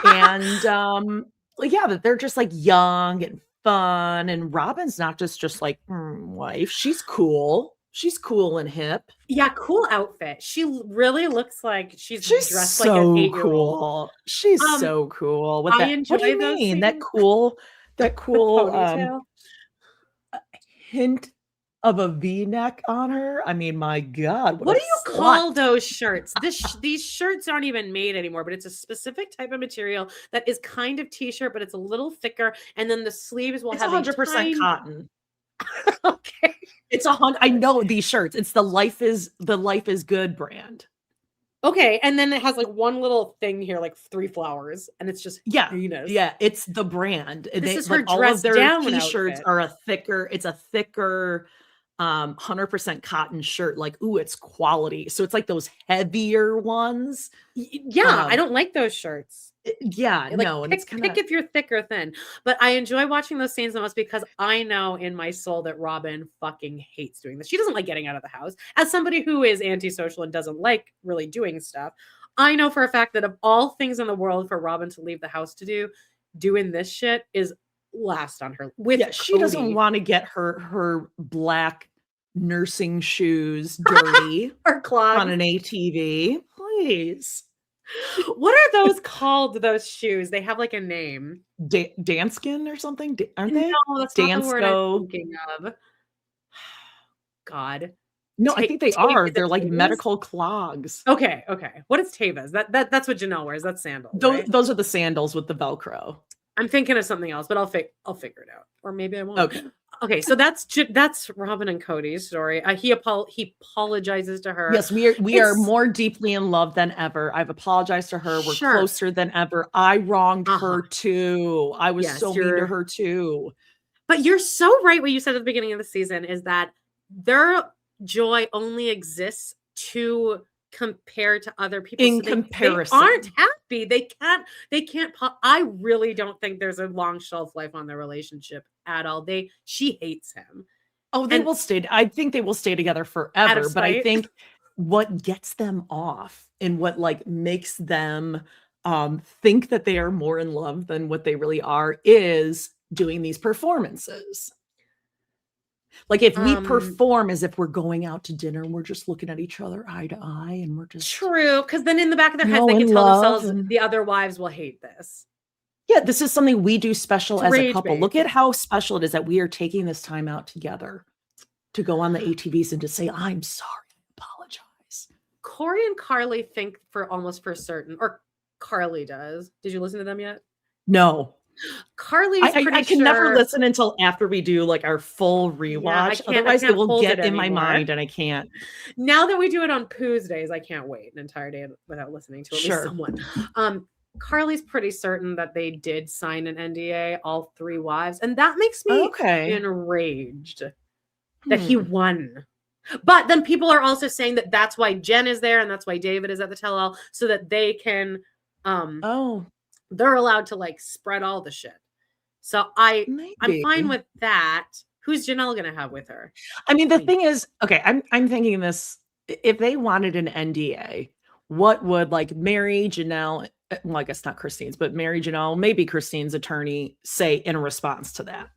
And that they're just like young and fun. And Robin's not just like wife. She's cool. She's cool and hip. Yeah, cool outfit. She really looks like she's dressed so like an 8-year-old. Cool. She's so cool. With I enjoy what do you mean? That cool hint of a V-neck on her. I mean, my God. What do you call those shirts? These shirts aren't even made anymore, but it's a specific type of material that is kind of t-shirt, but it's a little thicker. And then the sleeves will have 100% cotton. Okay. It's I know these shirts. It's the Life is Good brand. Okay, and then it has like one little thing here, like 3 flowers, and it's just heinous. Yeah, it's the brand. This is like her all dress of their down t-shirts outfit. are it's a thicker 100% cotton shirt. Like, ooh, it's quality. So it's like those heavier ones. Yeah, I don't like those shirts. Yeah, Like, no, and it's kind pick of if you're thick or thin. But I enjoy watching those scenes the most because I know in my soul that Robin fucking hates doing this. She doesn't like getting out of the house. As somebody who is antisocial and doesn't like really doing stuff, I know for a fact that of all things in the world for Robin to leave the house to do, doing this shit is last on her. With she doesn't Cody. want to get her black nursing shoes dirty Or clogs on an ATV. Please. What are those called? Those shoes? They have like a name. Danskin or something? Aren't they? No, that's not the word I'm thinking of. God. No, I think they are. They're like Tavas? medical clogs. Okay. What is Tavas? That's what Janelle wears. That's sandals. Right? Those are the sandals with the Velcro. I'm thinking of something else, but I'll figure it out, or maybe I won't. Okay. So that's Robin and Cody's story. He apologizes to her. Yes, we are more deeply in love than ever. I've apologized to her. We're closer than ever. I wronged her too. I was so mean to her too. But you're so right. What you said at the beginning of the season is that their joy only exists to compare to other people. In comparison, they aren't happy. They can't. I really don't think there's a long shelf life on their relationship at all. She hates him. Oh, they will stay. I think they will stay together forever. But I think what gets them off and what like makes them think that they are more in love than what they really are is doing these performances. Like if we perform as if we're going out to dinner and we're just looking at each other eye to eye and we're just true, because then in the back of their heads they can tell themselves the other wives will hate this. Yeah, this is something we do special as a couple. Look at how special it is that we are taking this time out together to go on the ATVs and to say, I'm sorry, I apologize. Corey and Carly think for certain, or Carly does. Did you listen to them yet? No. Carly's I can never listen until after we do like our full rewatch. Otherwise it will get in my mind and I can't. Now that we do it on Tuesdays, I can't wait an entire day without listening to at least someone. Carly's pretty certain that they did sign an NDA, all 3 wives, and that makes me enraged that he won. But then people are also saying that that's why Jen is there and that's why David is at the tell-all, so that they can they're allowed to like spread all the shit. So I'm fine with that. Who's Janelle gonna have with her? I mean, the thing is, okay, I'm thinking this, if they wanted an NDA, what would like Mary, Janelle, well, I guess not Christine's, but Mary, Janelle, maybe Christine's attorney say in response to that?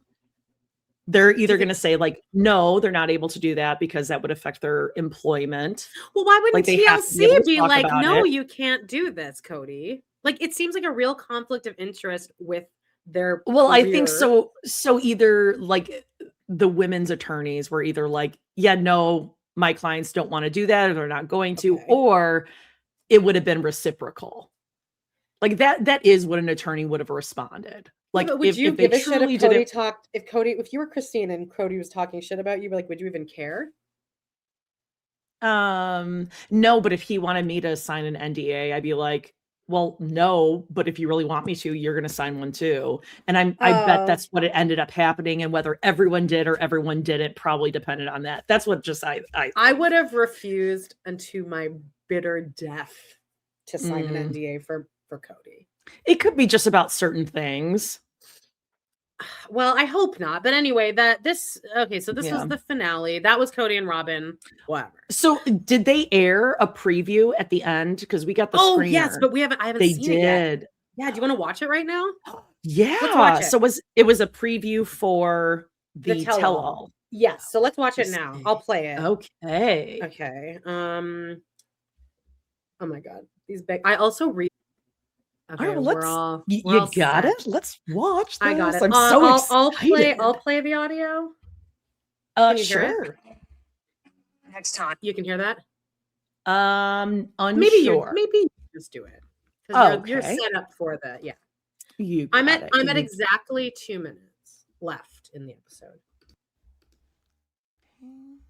They're either going to say like, no, they're not able to do that because that would affect their employment. Well, why wouldn't TLC be like, no, you can't do this, Cody? Like, it seems like a real conflict of interest with their career. I think so. So either like the women's attorneys were either like, yeah, no, my clients don't want to do that, or they're not going to, or it would have been reciprocal. Like that is what an attorney would have responded. Like, yeah, would you give a shit if Cody talked? If you were Christine and Cody was talking shit about you, like, would you even care? No, but if he wanted me to sign an NDA, I'd be like, well, no, but if you really want me to, you're going to sign one too. And I bet that's what it ended up happening. And whether everyone did or everyone didn't probably depended on that. That's what just I would have refused unto my bitter death to sign an NDA for Cody. It could be just about certain things. Well, I hope not. But anyway, so this was the finale. That was Cody and Robin. Whatever. So did they air a preview at the end? Because we got the screener. Oh, yes, but I haven't seen it yet. Yeah, do you want to watch it right now? Yeah. Let's watch it. So it was a preview for the tell-all. Yes. So let's watch it now. I'll play it. Okay. Okay. Oh my God. These big. I also read. Okay, all right, you got it. Let's watch this. I got it. I'm so excited. I'll play the audio. Sure. Next time you can hear that. Unsure. Maybe you just do it. You're set up for that. Yeah. I'm at exactly 2 minutes left in the episode.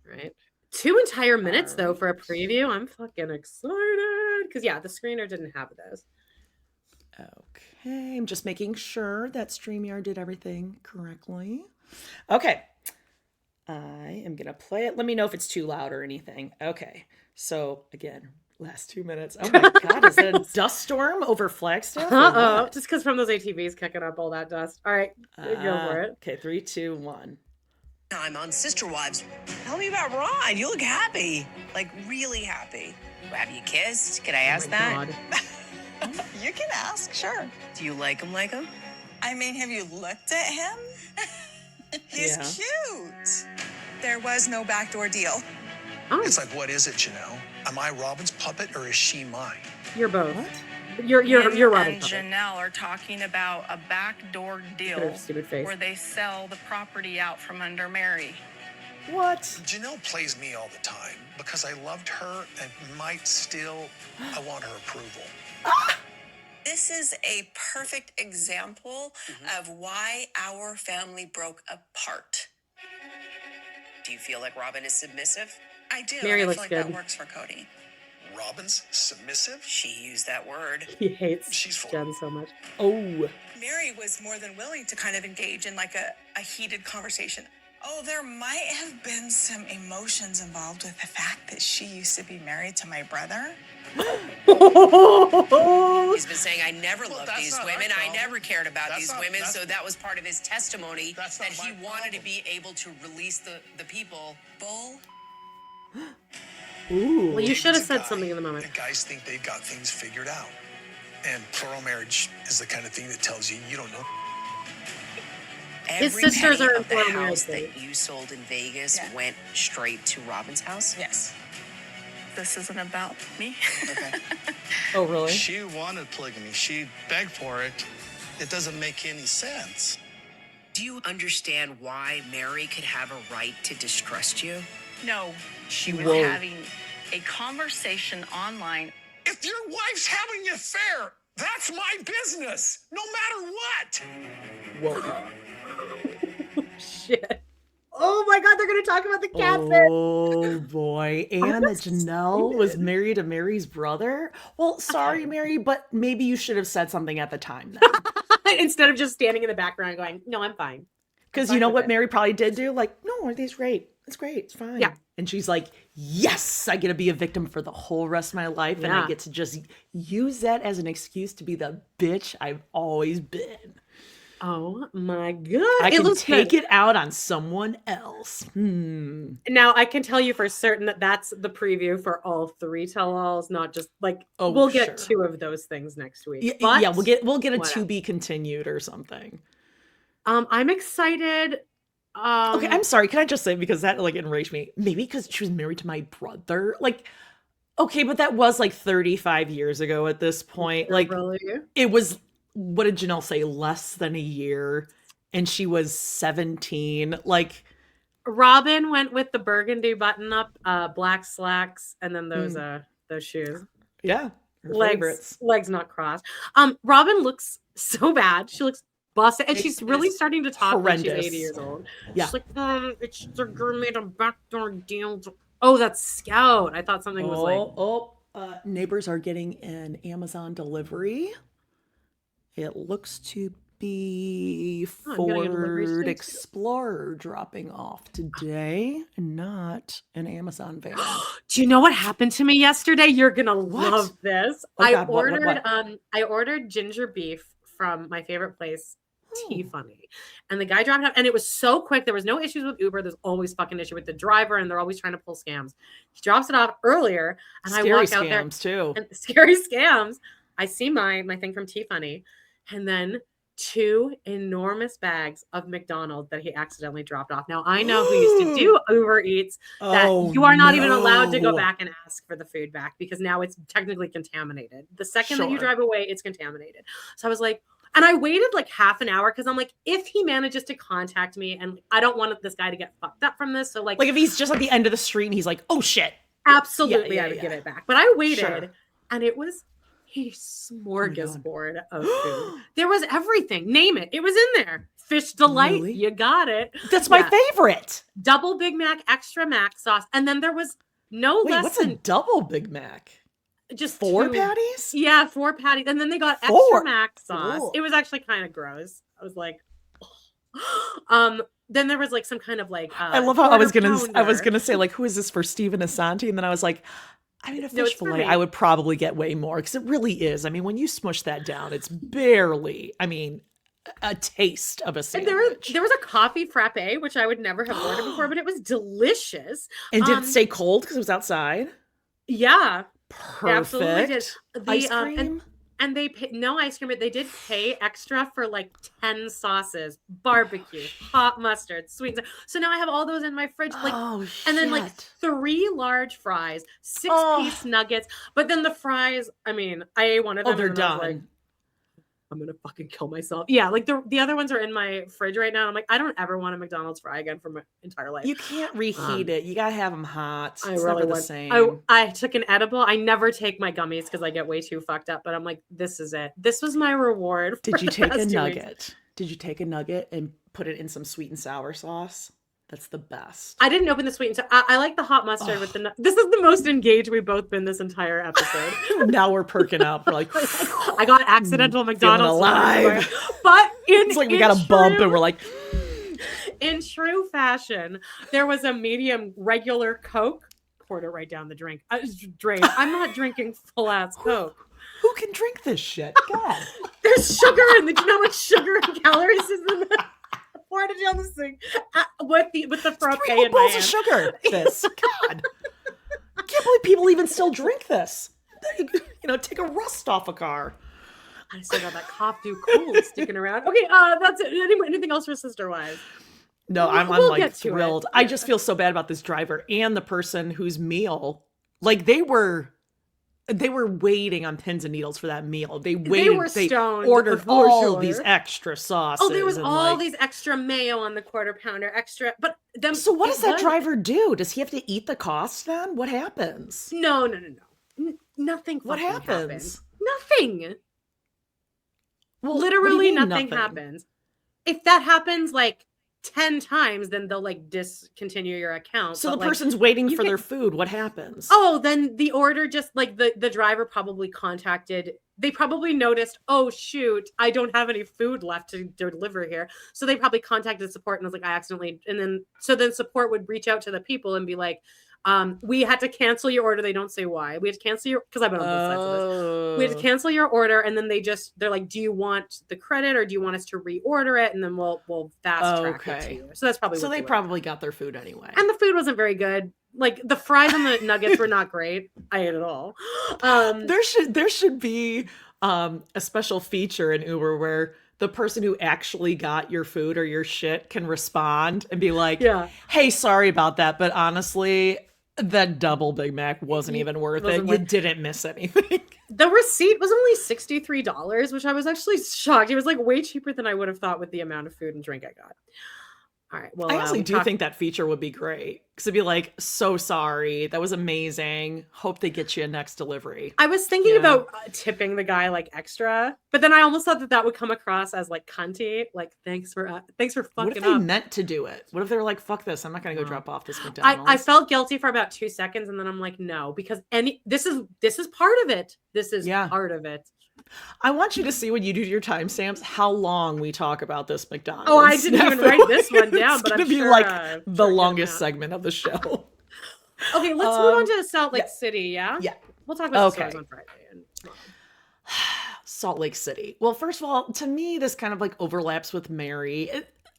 Right. 2 entire minutes though for a preview. I'm fucking excited. Because yeah, the screener didn't have this. Okay, I'm just making sure that StreamYard did everything correctly. Okay, I am gonna play it. Let me know if it's too loud or anything. Okay, so again, last 2 minutes. Oh my God, is that a dust storm over Flagstaff? Just because from those ATVs kicking up all that dust. All right, go for it. Okay, 3, 2, 1. Time on Sister Wives. Tell me about Rod. You look happy. Like, really happy. Have you kissed? Can I ask that? God. You can ask, sure. Do you like him? I mean, have you looked at him? He's cute. There was no backdoor deal. Oh, It's like, what is it, Janelle? Am I Robin's puppet or is she mine? you're both. What? You're Robin. And Janelle are talking about a backdoor deal Stupid face. where they sell the property out from under Mary. What? Janelle plays me all the time because I loved her and might still, I want her approval. This is a perfect example of why our family broke apart. Do you feel like Robin is submissive? I do. Mary and I looks feel like good. that works for Cody. Robin's submissive? She used that word. He hates She's full. Jen so much. Oh, Mary was more than willing to kind of engage in like a heated conversation. Oh, there might have been some emotions involved with the fact that she used to be married to my brother. He's been saying, I never loved that's these not our women. I problem. never cared about That's these not- women. that's- So that was part of his testimony That's that not he my wanted to problem. be able to release the people. Bull. ooh. Well, you should have It's a said guy, something in the moment. and guys think they've got things figured out. And plural marriage is the kind of thing that tells you you don't know. His Every sisters penny are of the in plural house marriage. that you sold in Vegas Yeah. went straight to Robin's house? Yes. This isn't about me. Okay. Oh, really? She wanted polygamy. She begged for it. It doesn't make any sense. Do you understand why Mary could have a right to distrust you? No, she was Whoa. having a conversation online. If your wife's having an affair, that's my business, no matter what. Whoa. Shit. Oh my God, they're gonna talk about the catfish. Oh boy. And that Janelle was married to Mary's brother? Well, sorry, Mary, but maybe you should have said something at the time then. Instead of just standing in the background going, no, I'm fine. Because fine you know with what it. Mary probably did do? Like, no, it's great. It's great. It's fine. Yeah. And she's like, yes, I get to be a victim for the whole rest of my life. And I Yeah. get to just use that as an excuse to be the bitch I've always been. Oh my God. I It can looks take good. it out on someone else. Now I can tell you for certain that that's the preview for all 3 tell-alls, not just like Oh, we'll get sure. 2 of those things next week. Yeah, But yeah, we'll get a what to be continued or something. I'm excited. Okay, I'm sorry. Can I just say, because that like enraged me? Maybe because she was married to my brother. Like, okay, but that was like 35 years ago at this point. Like, really? it was, what did Janelle say? Less than a year, and she was 17. Like, Robin went with the burgundy button-up, black slacks, and then those shoes. yeah, her favorites. Legs not crossed. Robin looks so bad. She looks busted, and she's really is starting to talk like she's horrendous. 80 years old. Yeah. She's like, they're gonna made a backdoor deal. Oh, that's Scout. I thought something was like. Neighbors are getting an Amazon delivery. It looks to be Oh, I'm getting a delivery Ford soon, too. Explorer dropping off today, not an Amazon van. Do you know what happened to me yesterday? You're gonna love this. Oh, I God, what? ordered I ordered ginger beef from my favorite place, Tea Funny. And the guy dropped it off, and it was so quick. There was no issues with Uber. There's always fucking issue with the driver, and they're always trying to pull scams. He drops it off earlier, and Scary I walk out there scams too. and scary scams. I see my thing from Tea Funny, and then 2 enormous bags of McDonald's that he accidentally dropped off. Now I know who used to do Uber Eats that you are not even allowed to go back and ask for the food back because now it's technically contaminated. The second that you Sure. drive away, it's contaminated. So I was like, and I waited like half an hour because I'm like, if he manages to contact me, and I don't want this guy to get fucked up from this. So like Like if he's just at the end of the street and he's like, "Oh shit." absolutely, yeah, I would yeah. give it back. But I waited, Sure. and it was a smorgasbord of food. There was everything. Name it. It was in there. Fish delight. Really? You got it. That's my Yeah. favorite. Double Big Mac, extra mac sauce, and then there was no Wait, less what's a than double Big Mac? just 4 2 patties? Yeah, 4 patties. And then they got 4? extra mac sauce. Ugh. It was actually kind of gross. I was like, then there was like some kind of like I love how I was pounder. gonna say, like, who is this for, Stephen Asante? And then I was like, I mean, a No, fish it's for fillet, me. I would probably get way more because it really is. I mean, when you smush that down, it's barely, I mean, a taste of a And sandwich. there was a coffee frappe, which I would never have ordered before, but it was delicious. And did it stay cold because it was outside? Yeah, Perfect. it absolutely did. Ice cream? And they pay, no ice cream, but they did pay extra for like 10 sauces, barbecue, hot mustard, sweet. So now I have all those in my fridge. Like, and then like 3 large fries, 6-piece nuggets. But then the fries, I mean, I ate one of them. They're and I was done. like, I'm gonna fucking kill myself. Yeah, like the other ones are in my fridge right now. I'm like, I don't ever want a McDonald's fry again for my entire life. You can't reheat it. You gotta have them hot. I It's really never the want. same. I took an edible. I never take my gummies because I get way too fucked up. But I'm like, this is it. This was my reward. Did you for the take a past 2 weeks. nugget? Did you take a nugget and put it in some sweet and sour sauce? That's the best. I didn't open the sweet and sour. I like the hot mustard with the. This is the most engaged we've both been this entire episode. Now we're perking up. We're like, I got accidental McDonald's alive. but it's like we got a bump and we're like, in true fashion, there was a medium regular Coke. Poured it right down the drain. I'm not drinking full ass Coke. Who can drink this shit? God. There's sugar in the. Do you know how much sugar and calories is in the? Poured it down the sink with the frappe 3 whole in my bowls hand. of sugar. This, God, I can't believe people even still drink this. You know, take a rust off a car. I still got that cough do cool sticking around. Okay, that's it. Anything else for Sister Wives? No, I'm We'll like get to thrilled. it. I just feel so bad about this driver and the person whose meal, like they were waiting on pins and needles for that meal. They were stoned, ordered for all sure. these extra sauces. Oh, there was and all like, these extra mayo on the quarter pounder, extra. But them. So what does that was- driver do? Does he have to eat the cost then? What happens? No. Nothing. What fucking happens? Nothing. Well, what do Literally you mean, nothing happens. If that happens like 10 times, then they'll like discontinue your account. So But, the like, person's waiting you for can- their food. What happens? Oh, then the order just like the driver probably contacted. They probably noticed, oh shoot, I don't have any food left to deliver here. So they probably contacted support and was like, I accidentally, and then support would reach out to the people and be like, we had to cancel your order. They don't say why. We had to cancel your, because I've been on both sides of this. We had to cancel your order, and then they're like, do you want the credit or do you want us to reorder it? And then we'll fast track it to you. So that's probably So what they were. probably got their food anyway. And the food wasn't very good. Like the fries and the nuggets were not great. I ate it all. There should be a special feature in Uber where the person who actually got your food or your shit can respond and be like, Yeah. hey, sorry about that, but honestly, that double Big Mac wasn't even worth it. You didn't miss anything. The receipt was only $63, which I was actually shocked. It was like way cheaper than I would have thought with the amount of food and drink I got. All right. Well, I honestly do think that feature would be great. Because it'd be like, so sorry. That was amazing. Hope they get you a next delivery. I was thinking about tipping the guy like extra, but then I almost thought that would come across as like cunty. Like, thanks for fucking What if they meant to do it? What if they were like, fuck this, I'm not going to go drop off this McDonald's? I felt guilty for about 2 seconds, and then I'm like, no, because this is part of it. This is part of it. I want you to see when you do your timestamps how long we talk about this McDonald's. Oh, I didn't even write this one down, It's but gonna I'm be sure, like the longest segment of the show. Okay, let's move on to Salt Lake City. Yeah, we'll talk about the stores on Friday and tomorrow. Salt Lake City. Well, first of all, to me, this kind of like overlaps with Mary.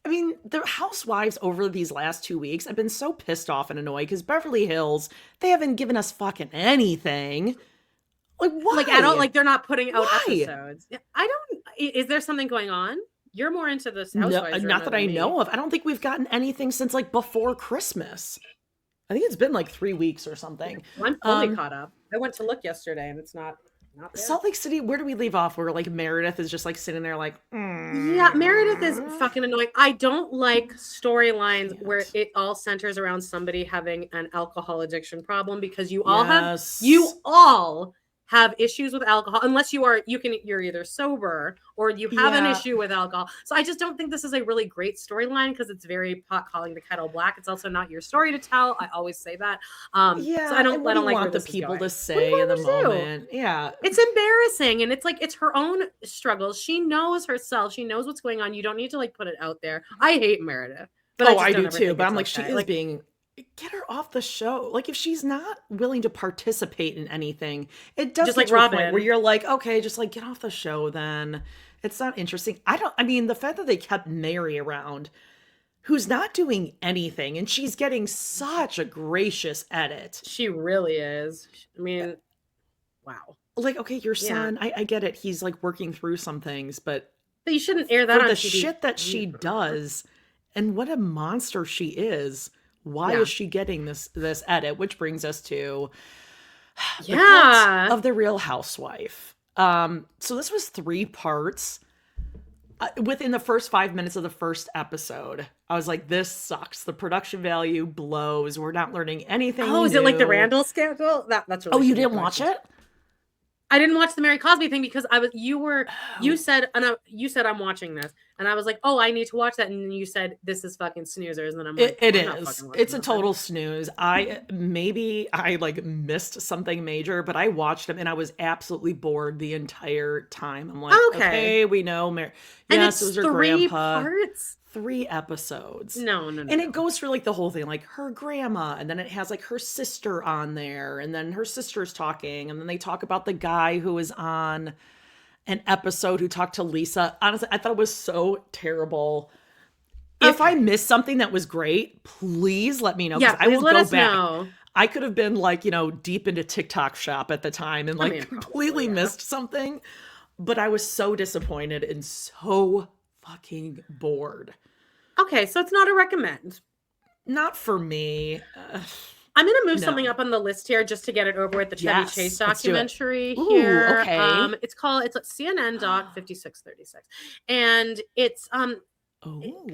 I mean, the housewives over these last 2 weeks have been so pissed off and annoyed because Beverly Hills, they haven't given us fucking anything. Like, why? Like, I don't like they're not putting out Why? episodes. I don't. Is there something going on? You're more into this housewives. Not that I know of. I don't think we've gotten anything since like before Christmas. I think it's been like 3 weeks or something. I'm fully caught up. I went to look yesterday and it's not there. Salt Lake City, where do we leave off? Where like Meredith is just like sitting there like, Yeah, Meredith is fucking annoying. I don't like storylines where it all centers around somebody having an alcohol addiction problem because you all have issues with alcohol unless you're either sober or you have an issue with alcohol. So I just don't think this is a really great storyline because it's very pot calling the kettle black. It's also not your story to tell. I always say that. So I don't like want the people to say in the moment. Yeah. It's embarrassing. And it's like, it's her own struggles. She knows herself. She knows what's going on. You don't need to like put it out there. I hate Meredith. But I do too. But I'm like, she is being... Get her off the show. Like if she's not willing to participate in anything, it does just get like to a Robin, point where you're like, okay, just like get off the show then. It's not interesting. I mean, the fact that they kept Mary around, who's not doing anything, and she's getting such a gracious edit. She really is. I mean, wow. Like, okay, your son, I get it. He's like working through some things, but you shouldn't air that on the TV. shit that she does and what a monster she is. Why is she getting this edit? Which brings us to the parts of The Real Housewife. So this was 3 parts. Within the first 5 minutes of the first episode, I was like, this sucks. The production value blows. We're not learning anything new. Is it like the Randall scandal? That's really you didn't watch it? I didn't watch the Mary Cosby thing because you said I'm watching this, and I was like, oh, I need to watch that, and then you said this is fucking snoozers, and then I'm like, it is. It's a total snooze. I like missed something major, but I watched them and I was absolutely bored the entire time. I'm like, okay, we know Mary. Yes, it was her grandpa. Parts? 3 episodes. No. And it goes through like the whole thing, like her grandma, and then it has like her sister on there, and then her sister's talking, and then they talk about the guy who was on an episode who talked to Lisa. Honestly, I thought it was so terrible. If I missed something that was great, please let me know. Yeah, I will let go us back. know. I could have been like, deep into TikTok shop at the time and like completely missed something. But I was so disappointed and so fucking bored. Okay, so it's not a recommend. Not for me. I'm going to move something up on the list here just to get it over with the Chevy Chase documentary here. Okay. It's CNN Doc 5636. And it's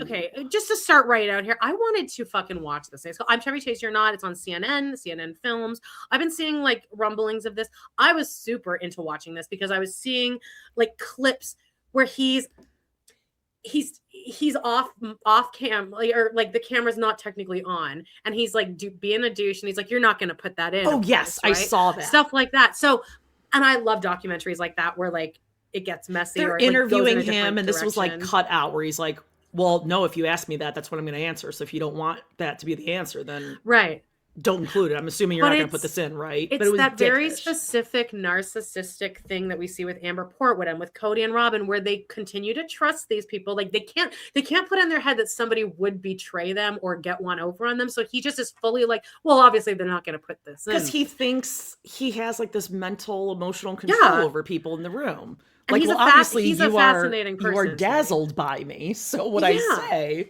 okay, just to start right out here, I wanted to fucking watch this. It's called I'm Chevy Chase, You're Not. It's on CNN Films. I've been seeing like rumblings of this. I was super into watching this because I was seeing like clips where he's off cam, or like the camera's not technically on, and he's like being a douche, and he's like, you're not going to put that in. Oh yes, right? I saw that stuff like that. So, and I love documentaries like that where like it gets messy. They're or interviewing him, and this was like cut out where he's like, well, no, if you ask me that, that's what I'm going to answer. So if you don't want that to be the answer, then don't include it. I'm assuming you're not going to put this in, right? It's that very specific narcissistic thing that we see with Amber Portwood and with Cody and Robin, where they continue to trust these people. Like they can't put in their head that somebody would betray them or get one over on them. So he just is fully like, well, obviously they're not going to put this in. Because he thinks he has like this mental, emotional control over people in the room. Like, well, obviously he's a fascinating person. You are dazzled by me. So what I say...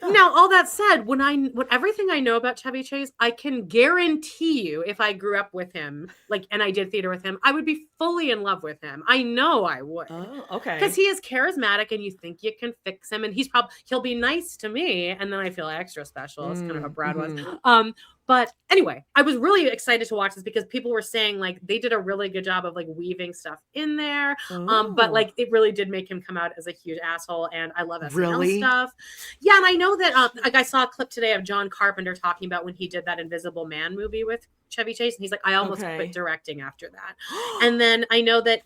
Now, all that said, when everything I know about Chevy Chase, I can guarantee you, if I grew up with him, like, and I did theater with him, I would be fully in love with him. I know I would. Oh, okay. Because he is charismatic, and you think you can fix him, and he'll be nice to me, and then I feel extra special. It's kind of how Brad was. But anyway, I was really excited to watch this because people were saying like they did a really good job of like weaving stuff in there. But like it really did make him come out as a huge asshole. And I love SNL stuff. Yeah, and I know that like I saw a clip today of John Carpenter talking about when he did that Invisible Man movie with Chevy Chase, and he's like, I almost quit directing after that. And then I know that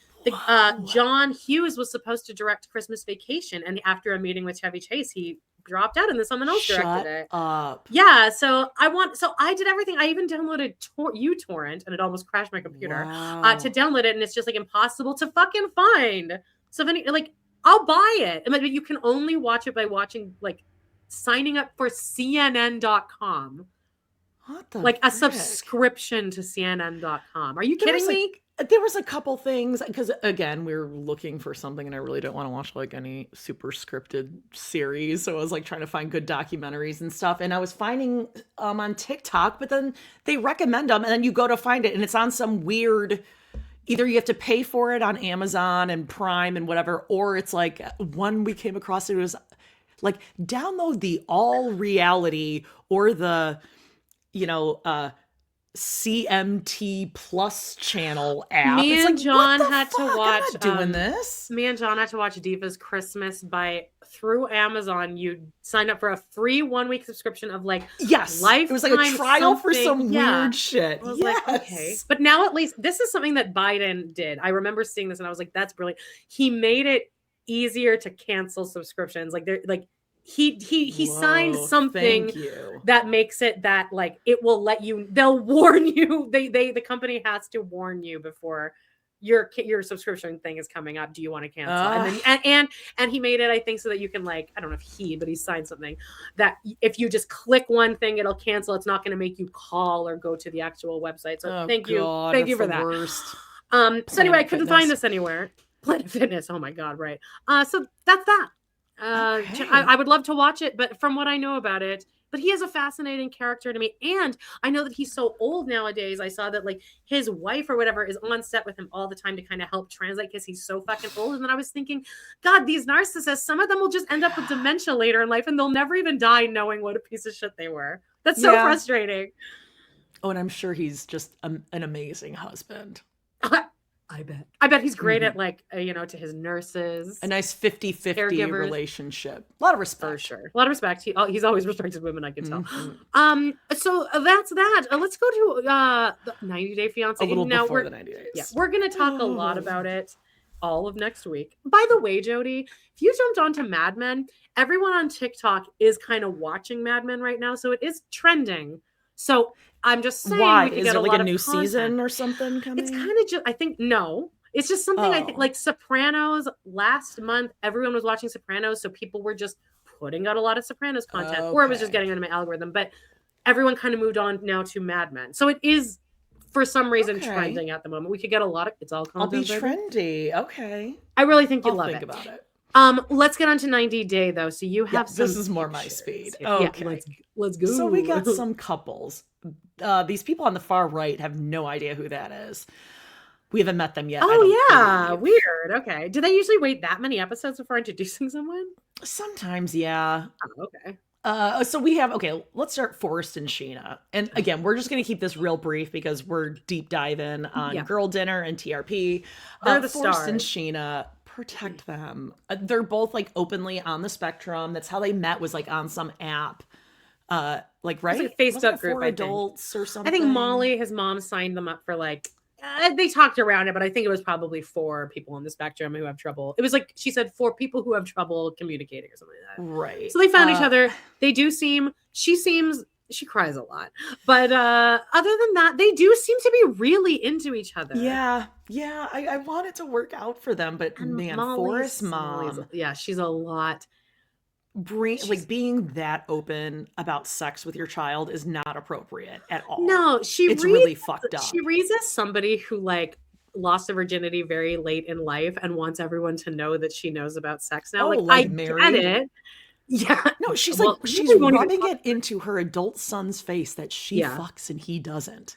John Hughes was supposed to direct Christmas Vacation, and after a meeting with Chevy Chase, he dropped out and then someone else directed it. Up. Yeah, so I did everything. I even downloaded uTorrent, and it almost crashed my computer to download it, and it's just like impossible to fucking find. So I'll buy it, but you can only watch it by signing up for CNN.com. What the like a frick? subscription to CNN.com. Are you kidding me? There was a couple things because again, we were looking for something and I really don't want to watch like any super scripted series. So I was like trying to find good documentaries and stuff. And I was finding on TikTok, but then they recommend them and then you go to find it and it's on some weird, either you have to pay for it on Amazon and Prime and whatever, or it's like one we came across, it was like download the All Reality or the, CMT Plus channel app. Me It's and like, John what the had to fuck? watch. I'm not doing this. Me and John had to watch Diva's Christmas through Amazon. You signed up for a free 1-week subscription of like Yes, it was like a Lifetime trial for something. some Yeah. weird shit. I was Yes. like, okay. But now at least this is something that Biden did. I remember seeing this and I was like, that's brilliant. He made it easier to cancel subscriptions. Like they're like he signed Whoa, something thank you. that makes it that like it will let you, they'll warn you. The company has to warn you before your subscription thing is coming up. Do you want to cancel? And then and he made it, I think, so that you can like, I don't know if but he signed something that if you just click one thing, it'll cancel. It's not going to make you call or go to the actual website. So thank you for that. Worst. So anyway, I couldn't find Fitness. this anywhere. Planet Fitness. Oh my God. Right. So that's that. Okay. I would love to watch it, but from what I know about it, but he is a fascinating character to me. And I know that he's so old nowadays. I saw that like his wife or whatever is on set with him all the time to kind of help translate because he's so fucking old. And then I was thinking, God, these narcissists, some of them will just end up with dementia later in life and they'll never even die knowing what a piece of shit they were. That's so frustrating. Oh, and I'm sure he's just an amazing husband. I bet he's great at like, to his nurses. A nice 50-50 caregivers. relationship. A lot of respect. For sure. A lot of respect. He's always respected women, I can tell. Mhm. So that's that. Let's go to the 90 Day Fiancé. A little now before the 90 days. Yeah, we're going to talk a lot about it all of next week. By the way, Jody, if you jumped onto Mad Men, everyone on TikTok is kind of watching Mad Men right now. So it is trending. So I'm just saying, why we could is get there like a new content. season or something coming? It's kind of just, I think, no. It's just something I think, like Sopranos last month, everyone was watching Sopranos, so people were just putting out a lot of Sopranos content, or it was just getting into my algorithm. But everyone kind of moved on now to Mad Men, so it is for some reason trending at the moment. We could get a lot of it's all content. I'll be trendy. Okay, I really think you'll I'll love think it. about it. Let's get on to 90 Day though. So you have this is more my speed. Yeah, Okay, let's go. So we got some couples. These people on the far right have no idea who that is. We haven't met them yet. Oh yeah, weird. Okay. Do they usually wait that many episodes before introducing someone? Sometimes, yeah. Oh, okay. So we have, let's start Forrest and Sheena. And again, we're just going to keep this real brief because we're deep diving on Girl Dinner and TRP. They're the Forrest stars. and Sheena, protect them. They're both like openly on the spectrum. That's how they met, was like on some app. Right? It's like a Facebook group, for I think. adults or something. I think Molly, his mom, signed them up for like, they talked around it, but I think it was probably for people on the spectrum who have trouble. It was like, she said, for people who have trouble communicating or something like that. Right. So they found each other. They do she cries a lot. But other than that, they do seem to be really into each other. Yeah. I want it to work out for them, but And man, Molly's Forrest's mom. she's a lot. Being that open about sex with your child is not appropriate at all. No, it's really fucked up. She reads as somebody who like lost her virginity very late in life and wants everyone to know that she knows about sex now. I get it. Yeah. No, she's she's rubbing it into her adult son's face that she fucks and he doesn't.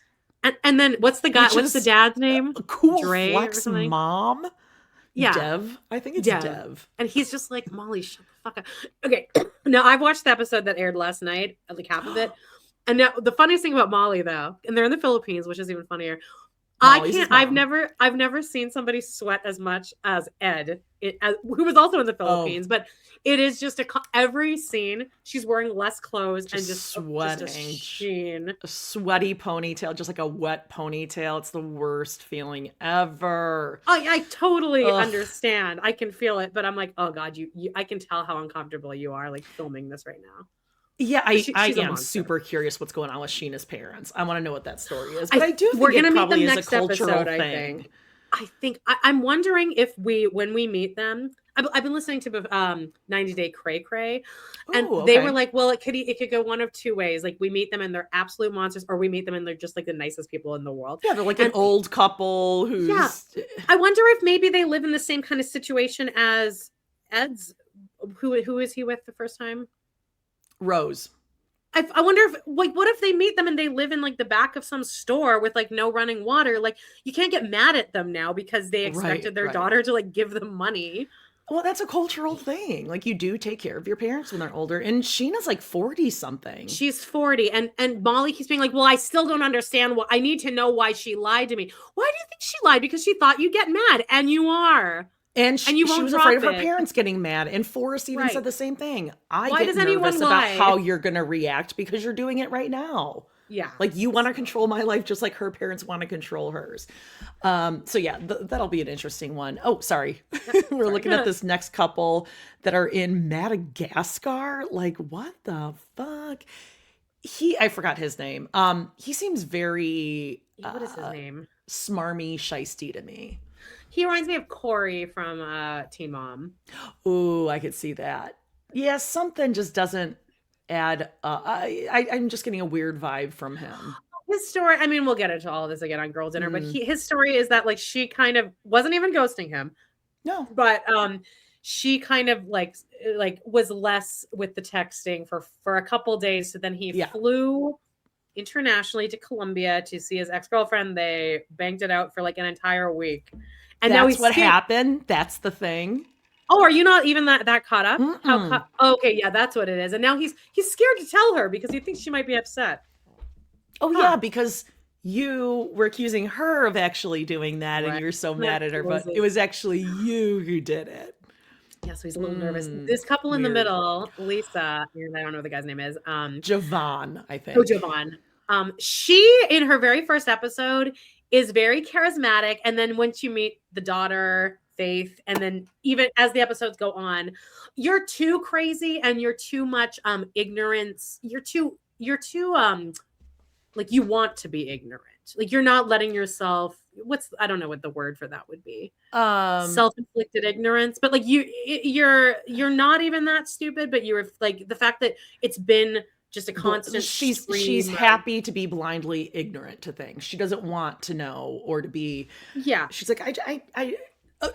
And then what's the dad's name? Cool Dre Flex mom. Yeah. Dev. I think it's Dev. And he's just like, Molly, shut the fuck up. Okay. Now I've watched the episode that aired last night, like half of it. And now the funniest thing about Molly though, and they're in the Philippines, which is even funnier. I've never seen somebody sweat as much as Ed, who was also in the Philippines, but it is just every scene she's wearing less clothes and just sweating, just a sheen. A sweaty ponytail, just like a wet ponytail. It's the worst feeling ever. I totally understand. I can feel it, but I'm like, oh God, I can tell how uncomfortable you are like filming this right now. Yeah, I am super curious what's going on with Sheena's parents. I want to know what that story is. But I do think we're gonna it meet them is next a cultural episode, thing. I think I'm wondering if when we meet them, I've been listening to 90 Day Cray Cray, and they were like, well, it could go one of two ways. Like we meet them and they're absolute monsters, or we meet them and they're just like the nicest people in the world. Yeah, they're like an old couple who's. Yeah, I wonder if maybe they live in the same kind of situation as Ed's. Who is he with the first time? Rose. I wonder if what if they meet them and they live in like the back of some store with like no running water? Like you can't get mad at them now because they expected their daughter to like give them money. Well, that's a cultural thing. Like, you do take care of your parents when they're older. And Sheena's like 40 something. She's 40. And Molly keeps being like, well, I still don't understand I need to know why she lied to me. Why do you think she lied? Because she thought you'd get mad, and you are. And she you won't was afraid of her it. parents getting mad. And Forrest even said the same thing. Why get does nervous anyone about lie? how you're going to react because you're doing it right now. Yeah. Like, you want to control my life just like her parents want to control hers. So yeah, that'll be an interesting one. Oh, sorry. We're looking at this next couple that are in Madagascar. Like, what the fuck? I forgot his name. He seems very what is his name? Smarmy, shisty to me. He reminds me of Corey from Teen Mom. Ooh, I could see that. Yeah, something just doesn't add. I'm just getting a weird vibe from him. His story, I mean, we'll get into all of this again on Girl Dinner, but his story is that, like, she kind of wasn't even ghosting him. No. But she kind of like was less with the texting for a couple days. So then he flew internationally to Colombia to see his ex-girlfriend. They banged it out for like an entire week. And that's now he's what happened. That's the thing. Oh, are you not even that caught up? Okay, yeah, that's what it is. And now he's scared to tell her because he thinks she might be upset. Oh, yeah, because you were accusing her of actually doing that, and you're so mad at her, but it was actually you who did it. Yeah, so he's a little nervous. This couple in the middle, Lisa, and I don't know what the guy's name is. Javon, I think. Oh, Javon. She, in her very first episode, is very charismatic. And then once you meet the daughter, Faith, and then even as the episodes go on, you're too crazy and you're too much ignorance. You're too like, you want to be ignorant. Like, you're not letting yourself, I don't know what the word for that would be. Self-inflicted ignorance. But like, you're not even that stupid, but you're like, the fact that it's been just a constant. She's happy to be blindly ignorant to things. She doesn't want to know or to be. Yeah. She's like,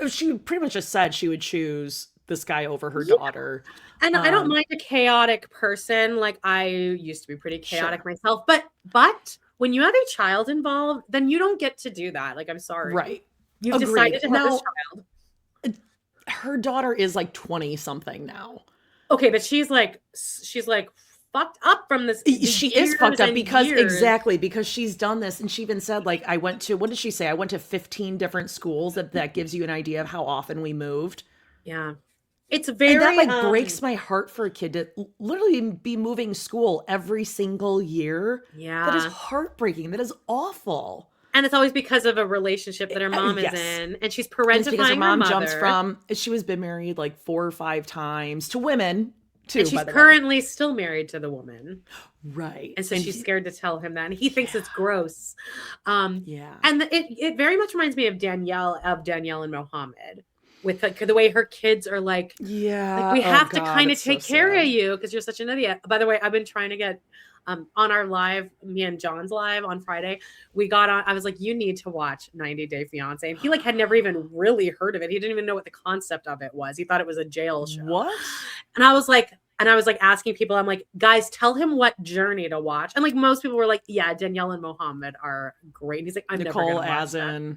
she pretty much just said she would choose this guy over her daughter. And I don't mind a chaotic person. Like, I used to be pretty chaotic myself, but when you have a child involved, then you don't get to do that. Like, I'm sorry. Right. You've decided to have this child. Her daughter is like 20 something now. Okay, but she's like fucked up from this. She is fucked up because she's done this. And she even said, like, what did she say? I went to 15 different schools. That gives you an idea of how often we moved. Yeah. It's very, and that breaks my heart for a kid to literally be moving school every single year. Yeah. That is heartbreaking. That is awful. And it's always because of a relationship that her mom is in, and she's parentifying her mom jumps from. She's been married like 4 or 5 times to women too. And she's currently still married to the woman, right? And so she's scared to tell him that, and he thinks it's gross. Yeah. And it very much reminds me of Danielle and Mohammed. With the way her kids are like, like, we have to kind of take care of you because you're such an idiot. By the way, I've been trying to get on our live, me and John's live on Friday. We got on. I was like, you need to watch 90 Day Fiance, and he like had never even really heard of it. He didn't even know what the concept of it was. He thought it was a jail show. What? And I was like asking people, I'm like, guys, tell him what journey to watch. And like most people were like, yeah, Danielle and Mohammed are great. And he's like, I'm never gonna watch that.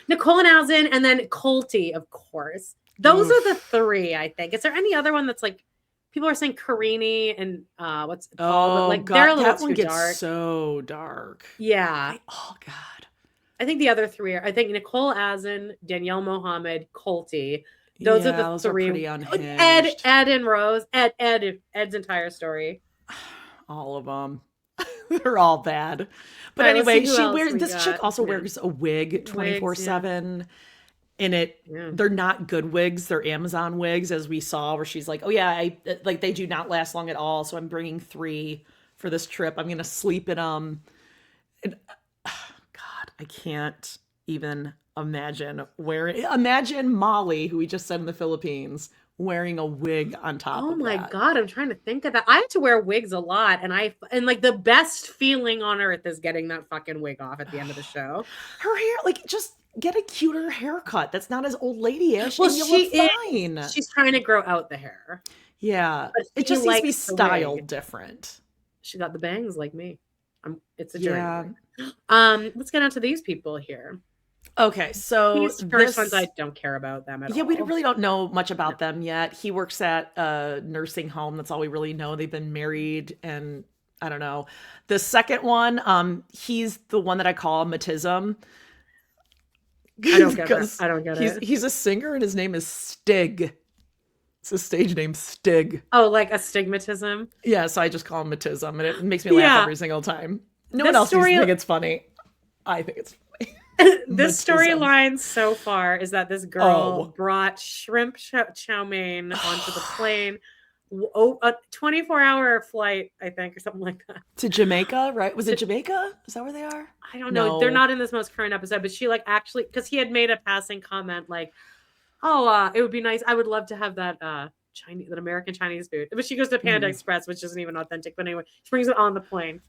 Nicole and Azin, and then Colty, of course. Those are the 3, I think. Is there any other one that's like, people are saying Karini and what's it called? But like, they're a little too dark. So dark. Yeah. Oh God. I think the other 3 are, I think Nicole Azin, Danielle Mohammed, Colty. Those are the 3. Are pretty unhinged. Ed and Rose. Ed's entire story. All of them. They're all bad. But anyway, this chick also wears a wig 24/7. And they're not good wigs. They're Amazon wigs, as we saw, where she's like, oh yeah, they do not last long at all. So I'm bringing 3 for this trip. I'm going to sleep in them. And, God, I can't even imagine Molly, who we just said in the Philippines, wearing a wig on top of that. Oh my God, I'm trying to think of that. I had to wear wigs a lot, and like the best feeling on earth is getting that fucking wig off at the end of the show. Her hair, like, just get a cuter haircut. That's not as old lady-ish. Well, and you'll look fine. She's trying to grow out the hair. Yeah, it just needs to be styled different. She got the bangs like me. It's a journey. Yeah. Let's get on to these people here. Okay, so These first ones, I don't care about them at all. Yeah, we really don't know much about them yet. He works at a nursing home. That's all we really know. They've been married, and I don't know. The second one, he's the one that I call Matism. I don't get it. I don't get it. He's a singer, and his name is Stig. It's a stage name, Stig. Oh, like astigmatism? Yeah, so I just call him Matism, and it makes me laugh every single time. No one else seems to think it's funny. I think it's funny. This storyline so far is that this girl brought shrimp chow mein onto the plane. A 24-hour flight, I think, or something like that. To Jamaica, right? Was it Jamaica? Is that where they are? I don't know. They're not in this most current episode, but she actually, because he had made a passing comment like, oh, it would be nice. I would love to have that Chinese, that American Chinese food. But she goes to Panda Express, which isn't even authentic. But anyway, she brings it on the plane.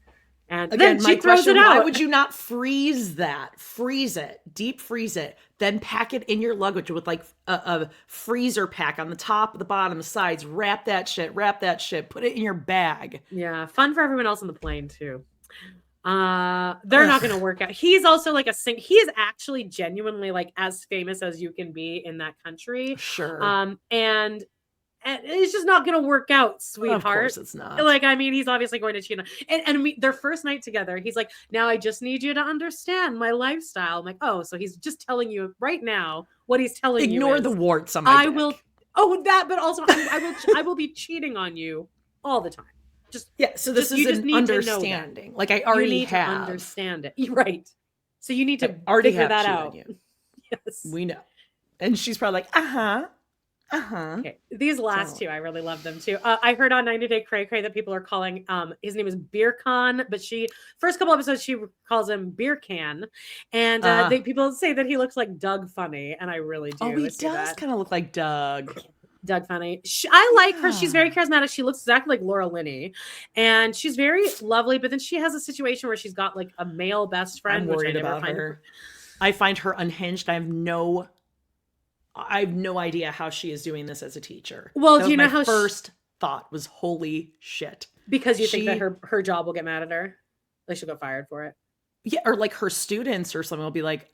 And again, then she throws it out. Why would you not freeze that? Freeze it, deep freeze it, then pack it in your luggage with like a freezer pack on the top, the bottom, the sides. Wrap that shit. Put it in your bag. Yeah, fun for everyone else on the plane too. They're not going to work out. He's also like he is actually genuinely like as famous as you can be in that country. Sure. And it's just not going to work out, sweetheart. Of course it's not. Like, I mean, he's obviously going to cheat on. And their first night together, he's like, now I just need you to understand my lifestyle. I'm like, oh, so he's just telling you right now what he's telling you. Ignore the warts on my dick. will. Oh, that, but also I will be cheating on you all the time. Just so this is an understanding. Like I already have to understand it, right? So you need to already figure that out. Yes, we know. And she's probably like, Okay. These last two, I really love them too. I heard on 90 Day Cray Cray that people are calling his name is Beer Con, but first couple episodes she calls him Beer Can, and people say that he looks like Doug Funny, and I really do. Oh, he does kind of look like Doug. Doug Funny. I like her. She's very charismatic. She looks exactly like Laura Linney, and she's very lovely. But then she has a situation where she's got like a male best friend. I'm worried about her. I find her unhinged. I have no idea how she is doing this as a teacher. Well, do you know how first thought was holy shit. Because you think that her job will get mad at her? Like she'll get fired for it. Yeah, or like her students or something will be like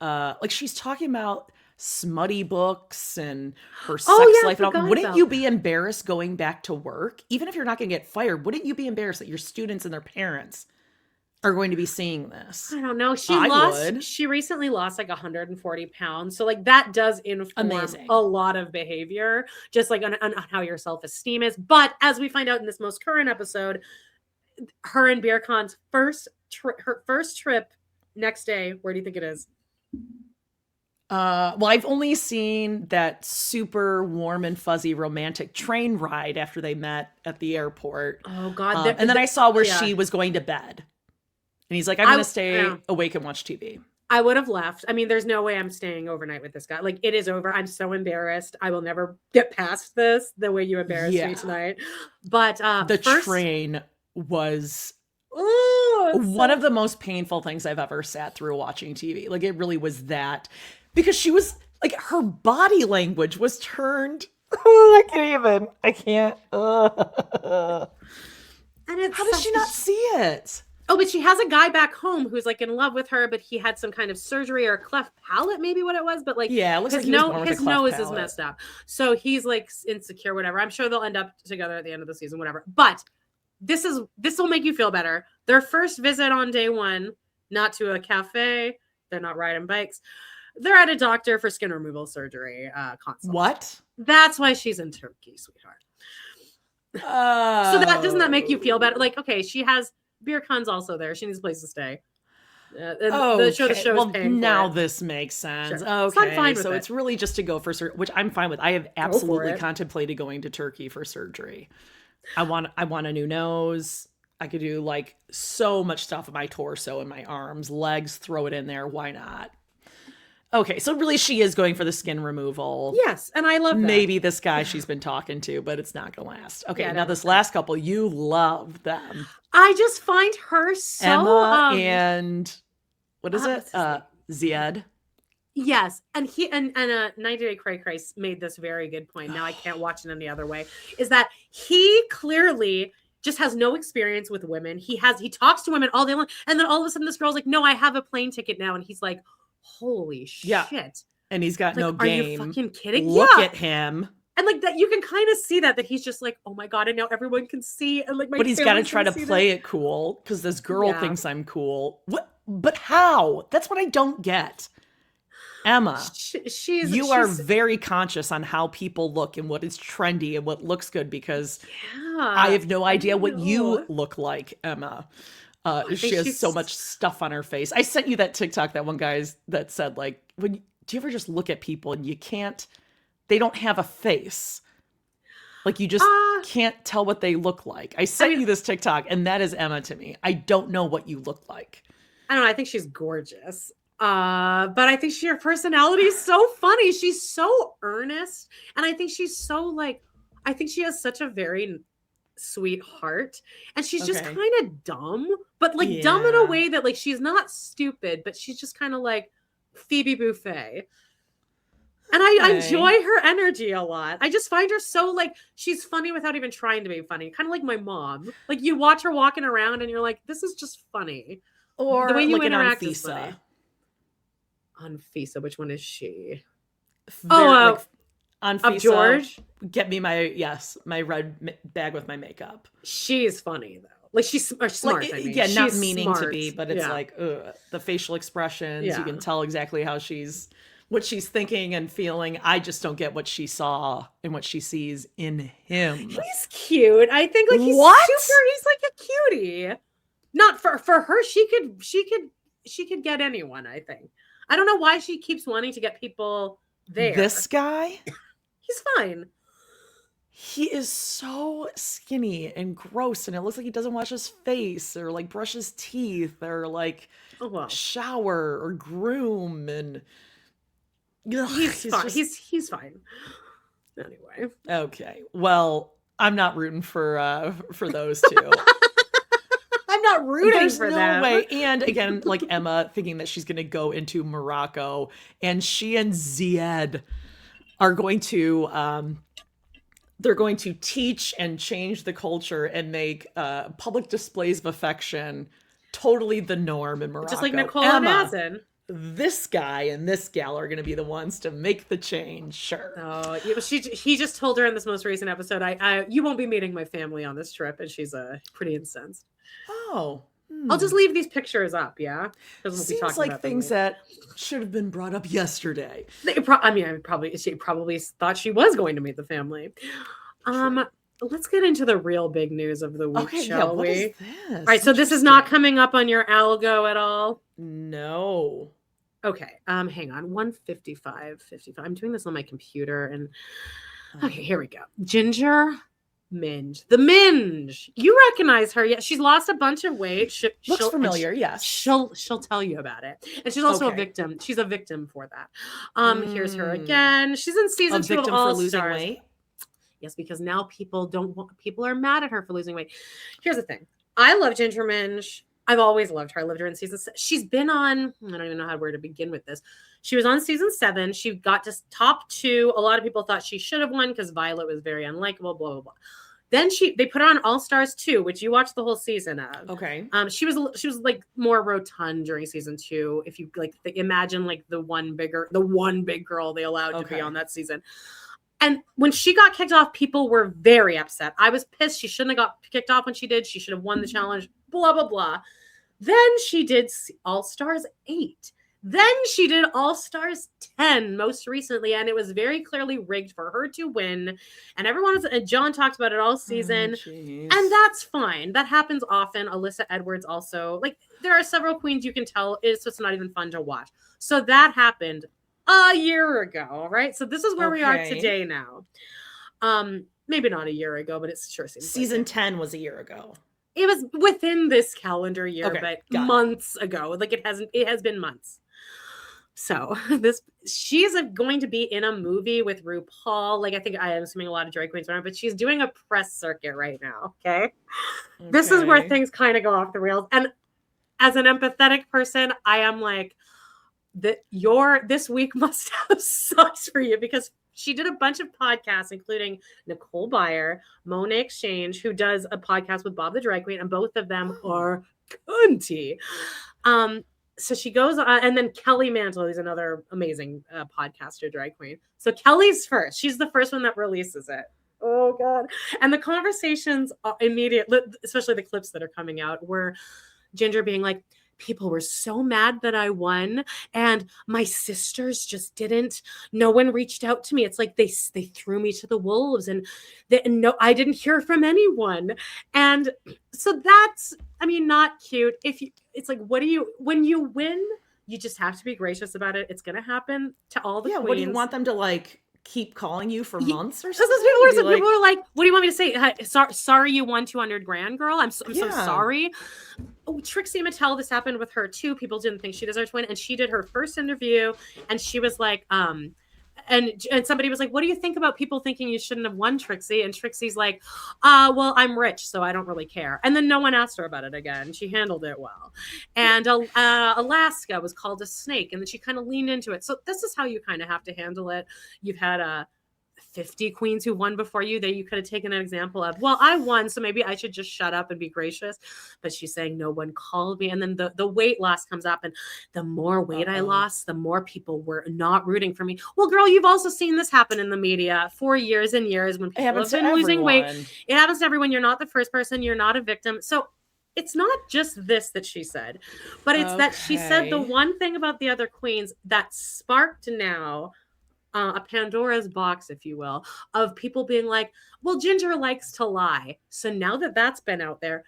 she's talking about smutty books and her sex life. And all. Wouldn't you be embarrassed going back to work? Even if you're not going to get fired, wouldn't you be embarrassed that your students and their parents are going to be seeing this? I don't know. She recently lost like 140 pounds. So like that does inform a lot of behavior, just like on how your self-esteem is. But as we find out in this most current episode, her and Beer Con's first trip next day, where do you think it is? Well, I've only seen that super warm and fuzzy romantic train ride after they met at the airport. Oh God. And then I saw where she was going to bed. And he's like, I'm going to stay awake and watch TV. I would have left. I mean, there's no way I'm staying overnight with this guy. Like, it is over. I'm so embarrassed. I will never get past this the way you embarrassed me tonight. But the train was one of the most painful things I've ever sat through watching TV. Like, it really was that. Because she was, like, her body language was turned. I can't. And how does she not see it? Oh, but she has a guy back home who's like in love with her, but he had some kind of surgery or a cleft palate, maybe what it was. But like, yeah, it looks like his nose is messed up. So he's like insecure, whatever. I'm sure they'll end up together at the end of the season, whatever. But this will make you feel better. Their first visit on day one, not to a cafe. They're not riding bikes. They're at a doctor for skin removal surgery consult. What? That's why she's in Turkey, sweetheart. So doesn't that make you feel better? Like, okay, she has Beer Con's also there. She needs a place to stay. The show is paying now for it. This makes sense. Sure. Okay, so I'm fine with it. It's really just to go for surgery, which I'm fine with. I have absolutely contemplated going to Turkey for surgery. I want a new nose. I could do like so much stuff in my torso and my arms, legs, throw it in there. Why not? Okay, so really she is going for the skin removal. Yes, and I love that. Maybe this guy she's been talking to, but it's not going to last. Okay, now this last couple, you love them. I just find her so... Emma and... What is it? Ziad. Yes, and 90 Day Cray Cray made this very good point. Now I can't watch it any other way. Is that he clearly just has no experience with women. He talks to women all day long, and then all of a sudden this girl's like, no, I have a plane ticket now. And he's like, holy Yeah. shit. And he's got Like, no game. Are you fucking kidding? Look at him. And like that, you can kind of see that he's just like, oh my God, and now everyone can see. And like, But he's got to try to play it cool because this girl thinks I'm cool. What? But how? That's what I don't get. Emma, you are very conscious on how people look and what is trendy and what looks good because I have no idea what you look like, Emma. She has so much stuff on her face. I sent you that TikTok, that one guy that said, like, do you ever just look at people and you can't, they don't have a face. Like, you just can't tell what they look like. I sent you this TikTok, and that is Emma to me. I don't know what you look like. I don't know. I think she's gorgeous. But I think her personality is so funny. She's so earnest. And I think she's so like, I think she has such a very sweet heart. And she's just kind of dumb, but like dumb in a way that like, she's not stupid, but she's just kind of like Phoebe Buffay. And I enjoy her energy a lot. I just find her so like, she's funny without even trying to be funny. Kind of like my mom. Like you watch her walking around and you're like, this is just funny. Or the way you like interact an is funny. Anfisa, which one is she? Anfisa, of George. Get me my red bag with my makeup. She's funny though. Like she's smart. Like, I mean. Yeah, she's not meaning smart. to be, but it's like the facial expressions. You can tell exactly what she's thinking and feeling. I just don't get what she saw and what she sees in him. He's cute. I think like he's super. He's like a cutie. Not for her. She could get anyone. I think. I don't know why she keeps wanting to get people there. This guy, he's fine. He is so skinny and gross, and it looks like he doesn't wash his face or like brush his teeth or like shower or groom. And he's fine. He's fine. Anyway, okay. Well, I'm not rooting for those two. I'm not rooting for them. No way. And again, like Emma thinking that she's going to go into Morocco, and she and Zied are going to they're going to teach and change the culture and make public displays of affection totally the norm in Morocco. Just like Nicole and Asin. This guy and this gal are going to be the ones to make the change. Sure. Oh, he just told her in this most recent episode, you won't be meeting my family on this trip, and she's pretty incensed. Oh. I'll just leave these pictures up, yeah? We'll Seems like things that should have been brought up yesterday. She probably thought she was going to meet the family. Let's get into the real big news of the week, shall we? What is this? All right, so this is not coming up on your algo at all? No. Okay, hang on. 155.55. I'm doing this on my computer, and okay, here we go. Ginger Minj. The Minj. You recognize her? Yeah, she's lost a bunch of weight. Looks familiar, yes. She'll tell you about it. And she's also a victim. She's a victim for that. Here's her again. She's in season 2 of All Stars. Weight? Yes, because now people are mad at her for losing weight. Here's the thing. I love Ginger Minj. I've always loved her. I loved her in season 6. She's been on, I don't even know where to begin with this. She was on season 7. She got to top 2. A lot of people thought she should have won because Violet was very unlikable, blah, blah, blah. Then they put her on All Stars 2, which you watched the whole season of. Okay. She was like more rotund during season 2. If you like imagine like the one big girl they allowed to be on that season. And when she got kicked off, people were very upset. I was pissed. She shouldn't have got kicked off when she did. She should have won the challenge, blah, blah, blah. Then she did All Stars 8. Then she did All Stars 10 most recently, and it was very clearly rigged for her to win. And and John talked about it all season. And that's fine. That happens often. Alyssa Edwards also. Like, there are several queens you can tell it's just not even fun to watch. So that happened a year ago, right? So this is where we are today now. Maybe not a year ago, but it sure seems season 10 was a year ago. It was within this calendar year, but months ago. Like it has been months. So she's going to be in a movie with RuPaul. Like I am assuming a lot of drag queens aren't, but she's doing a press circuit right now. Okay. This is where things kind of go off the rails. And as an empathetic person, I am like, this week must have sucked for you because she did a bunch of podcasts, including Nicole Byer, Monet Exchange, who does a podcast with Bob the Drag Queen, and both of them are cunty. so she goes on, and then Kelly Mantle is another amazing podcaster, drag queen. So Kelly's first. She's the first one that releases it. Oh God. And the conversations immediately, especially the clips that are coming out, were Ginger being like, people were so mad that I won, and my sisters just didn't. No one reached out to me. It's like they threw me to the wolves, and no, I didn't hear from anyone. And so that's, I mean, not cute. It's like, when you win, you just have to be gracious about it. It's gonna happen to all the queens. What do you want them to like keep calling you for months or something? People were like, what do you want me to say? Sorry you won 200 grand, girl. I'm so sorry. Oh, Trixie Mattel, this happened with her too. People didn't think she deserved to win, and she did her first interview, and she was like, and somebody was like, what do you think about people thinking you shouldn't have won, Trixie? And Trixie's like, well, I'm rich, so I don't really care. And then no one asked her about it again. She handled it well. And Alaska was called a snake, and then she kind of leaned into it. So this is how you kind of have to handle it. You've had 50 queens who won before you that you could have taken an example of, well, I won, so maybe I should just shut up and be gracious. But she's saying no one called me. And then the weight loss comes up, and the more weight I lost, the more people were not rooting for me. Well, girl, you've also seen this happen in the media for years and years when people have been losing weight. It happens to everyone. You're not the first person. You're not a victim. So it's not just this that she said, but it's that she said the one thing about the other queens that sparked now a Pandora's box, if you will, of people being like, well, Ginger likes to lie. So now that that's been out there,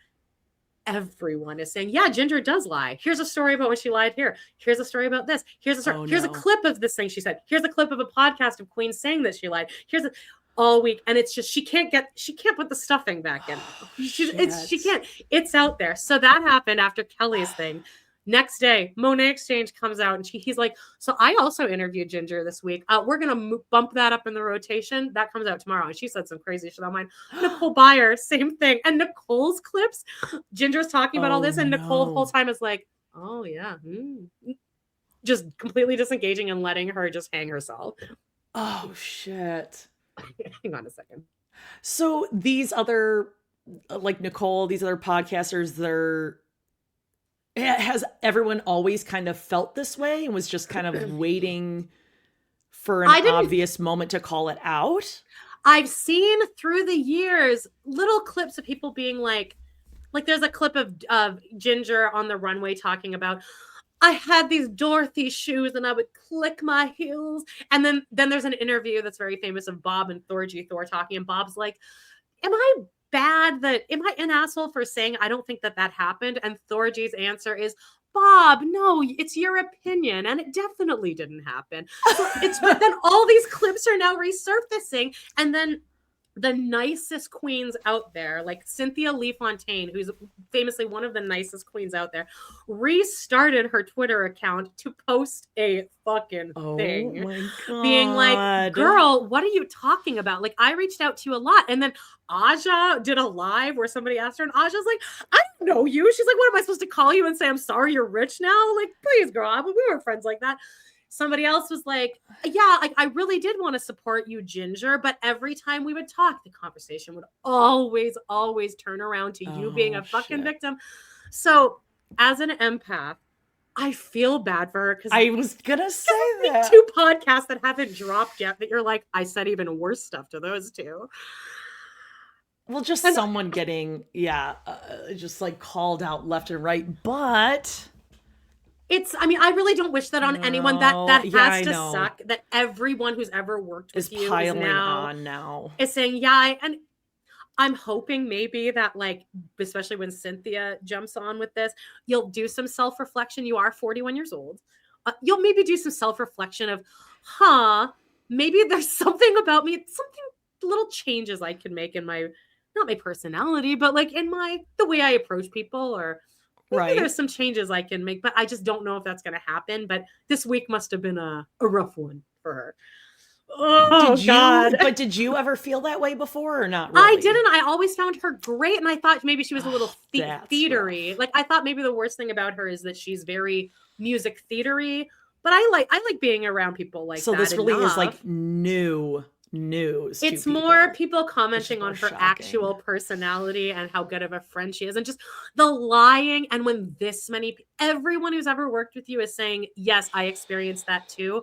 everyone is saying, yeah, Ginger does lie. Here's a story about when she lied here. Here's a story about this. Here's a story. Here's a clip of this thing she said. Here's a clip of a podcast of queens saying that she lied. Here's all week. And it's just, she can't put the stuffing back in. She can't. It's out there. So that happened after Kelly's thing. Next day, Monet Exchange comes out, and he's like, so I also interviewed Ginger this week. We're going to bump that up in the rotation. That comes out tomorrow. And she said some crazy shit on mine. Nicole Byer, same thing. And Nicole's clips, Ginger's talking about all this, and Nicole the whole time is like, oh, yeah. Just completely disengaging and letting her just hang herself. Oh, shit. Hang on a second. So these other, like Nicole, these other podcasters, has everyone always kind of felt this way and was just kind of waiting for an obvious moment to call it out? I've seen through the years little clips of people being like there's a clip of Ginger on the runway talking about, I had these Dorothy shoes and I would click my heels. And then there's an interview that's very famous of Bob and Thorgy Thor talking, and Bob's like, am I an asshole for saying I don't think that happened? And Thorgy's answer is, Bob, no, it's your opinion, and it definitely didn't happen. So but then all these clips are now resurfacing, and then the nicest queens out there, like Cynthia Lee Fontaine, who's famously one of the nicest queens out there, restarted her Twitter account to post a fucking thing. My God. Being like, girl, what are you talking about? Like, I reached out to you a lot. And then Aja did a live where somebody asked her, and Aja's like, I don't know you. She's like, what am I supposed to call you and say, I'm sorry you're rich now? Like, please, girl, we were friends like that. Somebody else was like, yeah, I really did want to support you, Ginger, but every time we would talk, the conversation would always turn around to you being a fucking victim. So as an empath, I feel bad for her, because I was gonna say that 2 podcasts that haven't dropped yet that you're like, I said even worse stuff to those 2. Well, just someone getting just like called out left and right, but I really don't wish that on anyone. That has to suck. That everyone who's ever worked with you piling is on now. Is saying, yeah, and I'm hoping maybe that, like, especially when Cynthia jumps on with this, you'll do some self-reflection. You are 41 years old. You'll maybe do some self-reflection of, maybe there's something about me, little changes I can make in my, not my personality, but like in the way I approach people, or maybe there's some changes I can make, but I just don't know if that's going to happen. But this week must have been a rough one for her. Oh, God. But did you ever feel that way before, or not really? I didn't. I always found her great, and I thought maybe she was a little theatery. Like, I thought maybe the worst thing about her is that she's very music theatery, but I like being around people like that. So this really is like new news. It's to more people. people commenting more on her shocking. actual personality and how good of a friend she is, and just the lying. And when this many, everyone who's ever worked with you is saying, yes, I experienced that too.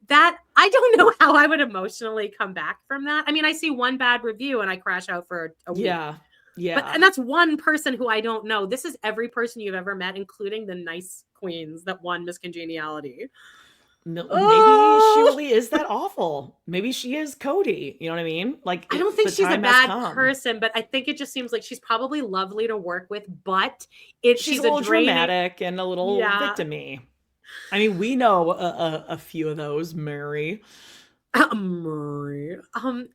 That I don't know how I would emotionally come back from that. I mean, I see one bad review and I crash out for a week. Yeah. But, and that's one person who I don't know. This is every person you've ever met, including the nice queens that won Miss Congeniality. Maybe she really is that awful. Maybe she is Cody. You know what I mean? Like, I don't think the she's a time has bad come. person, but I think it just seems like she's probably lovely to work with, but She's a little draining, dramatic and a little victim-y. I mean, we know a few of those, Mary. Murray.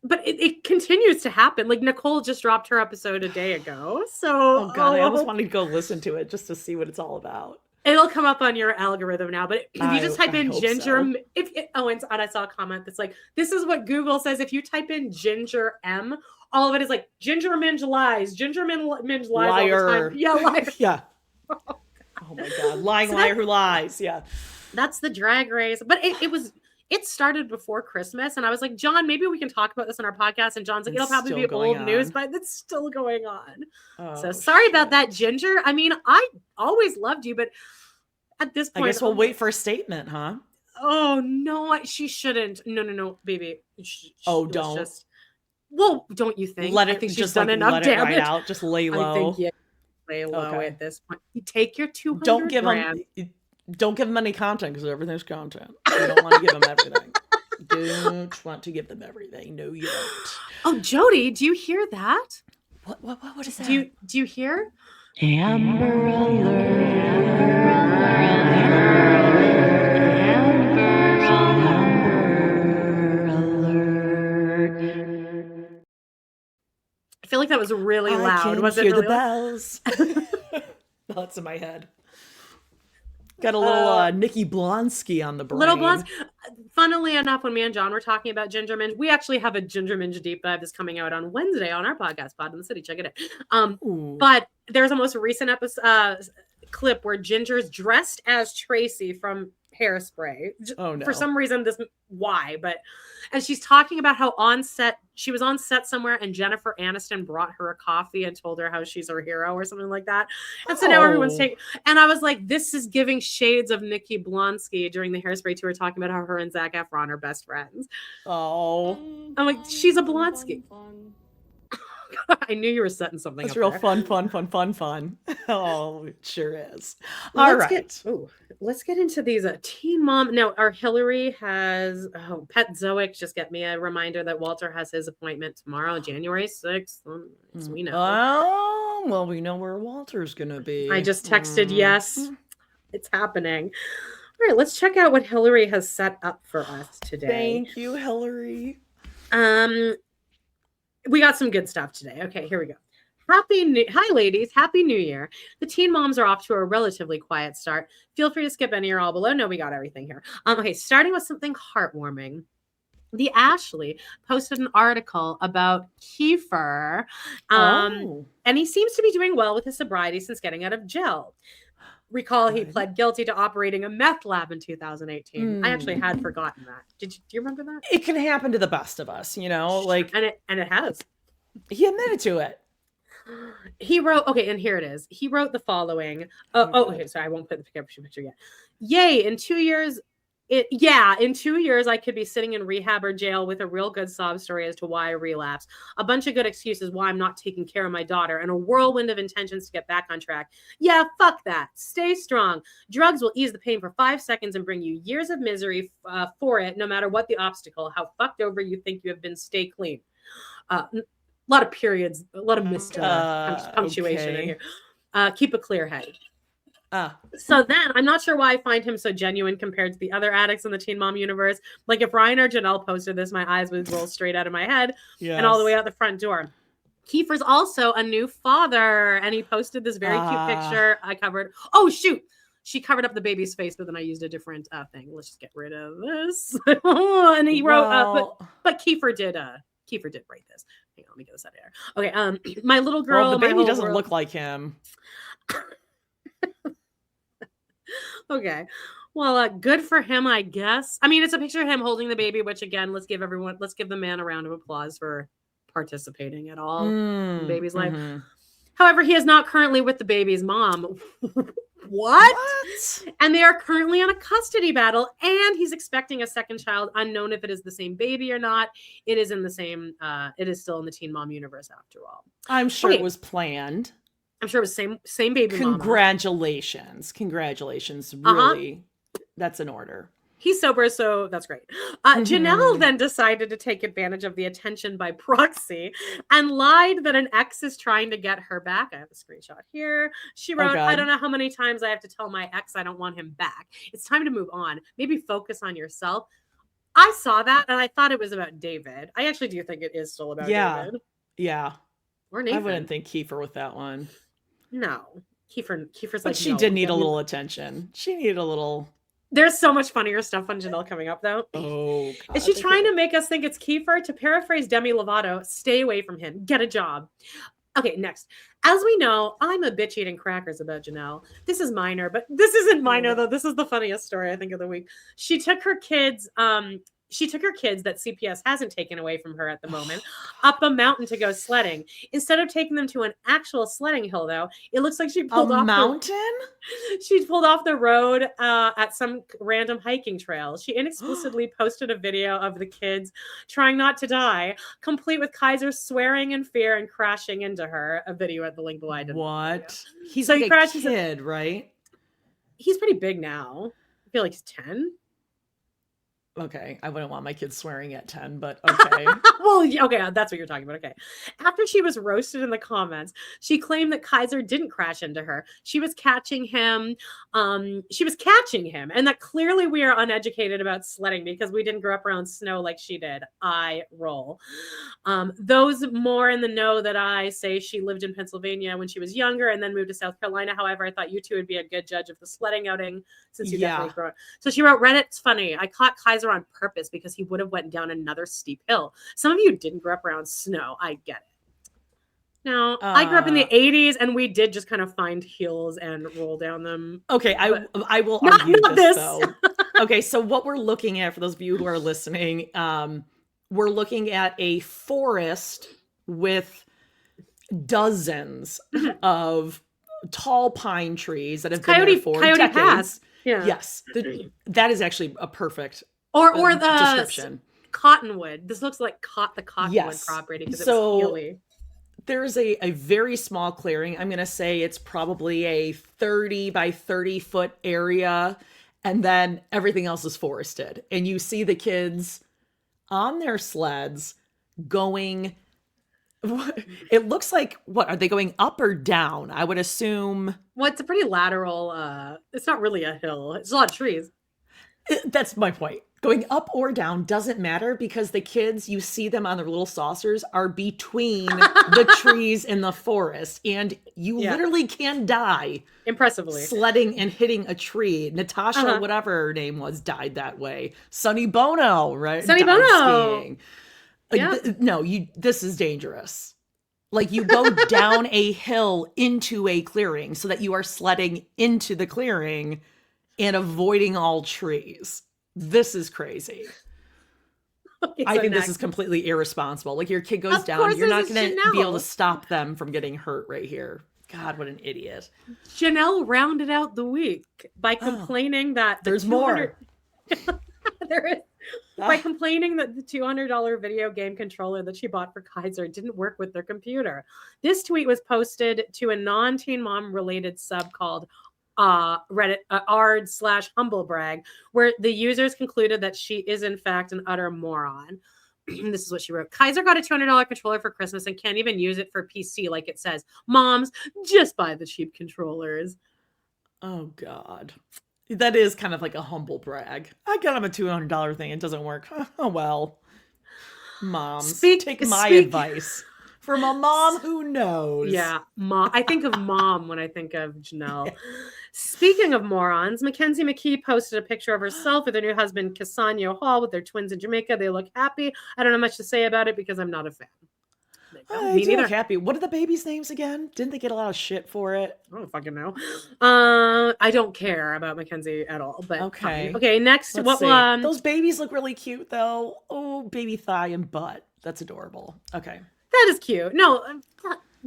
But it continues to happen. Like Nicole just dropped her episode a day ago. So Oh God, I almost wanted to go listen to it just to see what it's all about. It'll come up on your algorithm now. But if you just type in Ginger, so. And I saw a comment that's like, this is what Google says. If you type in Ginger M, all of it is like Ginger Minj lies. Ginger Minj lies liar. all the time. Yeah, liar. Yeah. Oh my God, lying liar who lies. Yeah. That's the Drag Race. But it started before Christmas, and I was like, John, maybe we can talk about this on our podcast. And John's like, it'll probably be old news, but it's still going on. So sorry about that, Ginger. I mean, I always loved you, but at this point, I guess we'll wait for a statement, huh? Oh no, she shouldn't. No, baby. Don't. Don't you think? Let it. I think just she's done enough damage. Right out. Just lay low. I think lay low at this point. You take your 200 Don't give grand. Don't give them any content because everything's content. You don't want to give them everything. Don't want to give them everything. No, you don't. Oh, Jody, do you hear that? What is that? Do you hear? Amber alert. I feel like that was really loud. Was it hear the bells? Thoughts in my head. Got a little Nikki Blonsky on the brain. Little Blonsky. Funnily enough, when me and John were talking about Ginger Minj, we actually have a Ginger Minj deep dive that's coming out on Wednesday on our podcast, Pod in the City. Check it out. But there's a most recent episode clip where Ginger's dressed as Tracy from Hairspray. Oh no! For some reason, and she's talking about how she was on set somewhere, and Jennifer Aniston brought her a coffee and told her how she's her hero or something like that. And so now everyone's taking. And I was like, this is giving shades of Nikki Blonsky during the Hairspray tour, talking about how her and Zac Efron are best friends. Oh, I'm like, she's a Blonsky. I knew you were setting something That's up real there. fun. Oh, it sure is. Let's get into these Teen Mom. Now, our Hillary has Pet Zoic just get me a reminder that Walter has his appointment tomorrow, January 6th. As we know. Oh, well, we know where Walter's gonna be. I just texted yes. It's happening. All right, let's check out what Hillary has set up for us today. Thank you, Hillary. We got some good stuff today. Okay, here we go. Hi, ladies. Happy New Year. The teen moms are off to a relatively quiet start. Feel free to skip any or all below. No, we got everything here. Okay, starting with something heartwarming. The Ashley posted an article about Kiefer, and he seems to be doing well with his sobriety since getting out of jail. Recall he pled guilty to operating a meth lab in 2018. I actually had forgotten that. Do you remember that? It can happen to the best of us, you know, like, and it has. He admitted to it. He wrote, okay, and here it is. He wrote the following. Okay, sorry, I won't put the picture yet. Yay, in 2 years, in 2 years, I could be sitting in rehab or jail with a real good sob story as to why I relapsed. A bunch of good excuses why I'm not taking care of my daughter, and a whirlwind of intentions to get back on track. Yeah, fuck that. Stay strong. Drugs will ease the pain for 5 seconds and bring you years of misery for it, no matter what the obstacle. How fucked over you think you have been. Stay clean. A lot of periods, a lot of missed punctuation in here. Keep a clear head. So then, I'm not sure why I find him so genuine compared to the other addicts in the Teen Mom universe. Like if Ryan or Janelle posted this, my eyes would roll straight out of my head and all the way out the front door. Kiefer's also a new father, and he posted this very cute picture. I covered. Oh shoot, she covered up the baby's face, but then I used a different thing. Let's just get rid of this. And he wrote, but Kiefer did write this. Hang on, let me get this out of here. Okay, my little girl. Well, the baby doesn't look like him. Okay. Well, good for him, I guess. I mean, it's a picture of him holding the baby, which again, let's give the man a round of applause for participating at all in the baby's life. However, he is not currently with the baby's mom. What? And they are currently on a custody battle, and he's expecting a second child, unknown if it is the same baby or not. It is in the same, it is still in the Teen Mom universe after all. I'm sure it was planned. I'm sure it was same baby mama. Congratulations. Really, that's in order. He's sober, so that's great. Janelle then decided to take advantage of the attention by proxy and lied that an ex is trying to get her back. I have a screenshot here. She wrote, I don't know how many times I have to tell my ex I don't want him back. It's time to move on. Maybe focus on yourself. I saw that and I thought it was about David. I actually do think it is still about David. Yeah. Or Nathan. I wouldn't think Kiefer with that one. No. Kiefer's but like, she did need a little attention. She needed a little... There's so much funnier stuff on Janelle coming up, though. Oh, God. Is she trying to make us think it's Kiefer? To paraphrase Demi Lovato, stay away from him. Get a job. Okay, next. As we know, I'm a bitch eating crackers about Janelle. This is minor, but this isn't minor, though. This is the funniest story, I think, of the week. She took her kids... that CPS hasn't taken away from her at the moment up a mountain to go sledding. Instead of taking them to an actual sledding hill, though, it looks like she pulled off she pulled off the road at some random hiking trail. She inexplicably posted a video of the kids trying not to die, complete with Kaiser swearing in fear and crashing into her. A video at the link below. What? He's like a kid, right? He's pretty big now. I feel like he's 10. Okay, I wouldn't want my kids swearing at 10, but okay. Well, okay, that's what you're talking about. Okay. After she was roasted in the comments, she claimed that Kaiser didn't crash into her. She was catching him. And that clearly we are uneducated about sledding because we didn't grow up around snow like she did. I roll. Those more in the know that I say she lived in Pennsylvania when she was younger and then moved to South Carolina. However, I thought you two would be a good judge of the sledding outing since you definitely grew up. So she wrote, Reddit's funny. I caught Kaiser on purpose because he would have went down another steep hill. Some of you didn't grow up around snow. I get it. Now, I grew up in the 80s and we did just kind of find hills and roll down them. Okay, I will argue this though. Okay, so what we're looking at, for those of you who are listening, we're looking at a forest with dozens of tall pine trees that have been there for decades. Pass. Yeah. Yes, that is actually a perfect or the description. Cottonwood. This looks like the cottonwood property because it was hilly. There's a very small clearing. I'm going to say it's probably a 30 by 30 foot area. And then everything else is forested. And you see the kids on their sleds going, it looks like, what, are they going up or down? I would assume. Well, it's a pretty lateral, it's not really a hill. It's a lot of trees. That's my point. Going up or down doesn't matter because the kids, you see them on their little saucers, are between the trees in the forest. And you literally can die. Impressively. Sledding and hitting a tree. Natasha, whatever her name was, died that way. Sonny Bono, right? Sonny Bono. Skiing. Like, this is dangerous. Like, you go down a hill into a clearing so that you are sledding into the clearing and avoiding all trees. This is crazy. Okay, I think this is completely irresponsible. Like, your kid goes down, you're not going to be able to stop them from getting hurt right here. God, what an idiot. Janelle rounded out the week by complaining that there's more. There is. By complaining that the $200 video game controller that she bought for Kaiser didn't work with their computer. This tweet was posted to a non-Teen Mom related sub called Reddit r/humblebrag, where the users concluded that she is in fact an utter moron. This is what she wrote. Kaiser got a $200 controller for Christmas and can't even use it for PC like it says. Moms, just buy the cheap controllers. Oh, God. That is kind of like a humble brag. I got him a $200 thing. It doesn't work. Oh, well. Moms, take my advice. From a mom who knows. Yeah, mom. I think of mom when I think of Janelle. Speaking of morons, Mackenzie McKee posted a picture of herself with her new husband, Casanio Hall, with their twins in Jamaica. They look happy. I don't know much to say about it because I'm not a fan. I do look happy. What are the babies' names again? Didn't they get a lot of shit for it? I don't fucking know. I don't care about Mackenzie at all. But okay. Fine. Okay, next. Let's see. Those babies look really cute though. Oh, baby thigh and butt. That's adorable. Okay. That is cute. No,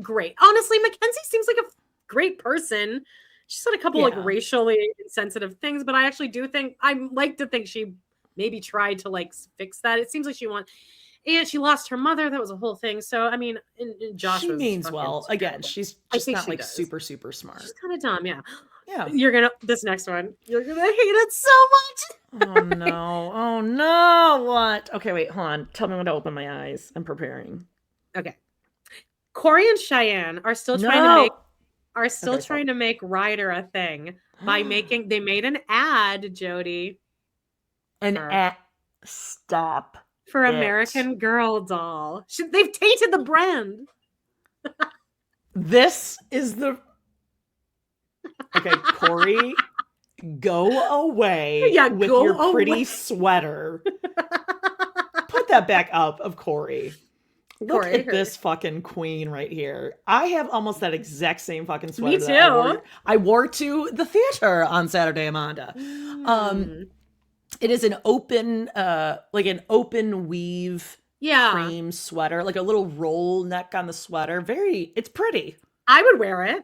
great. Honestly, Mackenzie seems like a great person. She said a couple like racially insensitive things, but I actually do think I like to think she maybe tried to like fix that. It seems like and she lost her mother. That was a whole thing. So I mean, Josh means well. Again, she's just not like super smart. She's kind of dumb. Yeah. Yeah. This next one, you're gonna hate it so much. Oh no. Oh no. What? Okay, wait, hold on. Tell me when to open my eyes. I'm preparing. Okay. Corey and Cheyenne are still trying to make Ryder a thing by they made an ad, Jody. An ad. Stop. For American Girl doll. They've tainted the brand. This is the... Okay, Corey, go away with your pretty sweater. Put that back up of Corey. Look at this fucking queen right here. I have almost that exact same fucking sweater. Me too. I wore to the theater on Saturday, Amanda. It is an open, weave cream sweater, like a little roll neck on the sweater. It's pretty. I would wear it.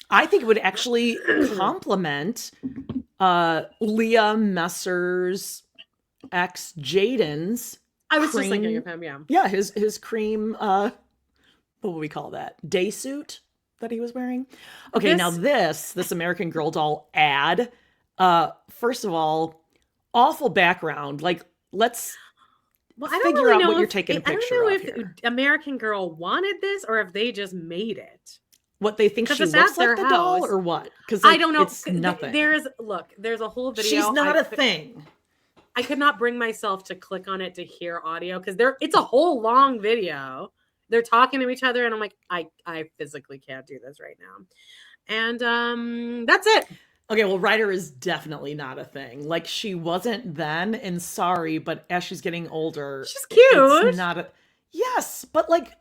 I think it would actually complement Leah Messer's ex Jaden's. I was just thinking of him, yeah. Yeah, his cream, what would we call that? Day suit that he was wearing? Okay, now this American Girl doll ad, first of all, awful background. Like, let's figure out what you're taking a picture of here. I don't know if American Girl wanted this or if they just made it. What, they think she looks like the doll or what? Because I don't know. It's nothing. There's a whole video. She's not a thing. I could not bring myself to click on it to hear audio because it's a whole long video. They're talking to each other and I'm like, I physically can't do this right now. And that's it. Okay, well, Ryder is definitely not a thing. Like, she wasn't then, and sorry, but as she's getting older, she's cute. It's not a... Yes, but like,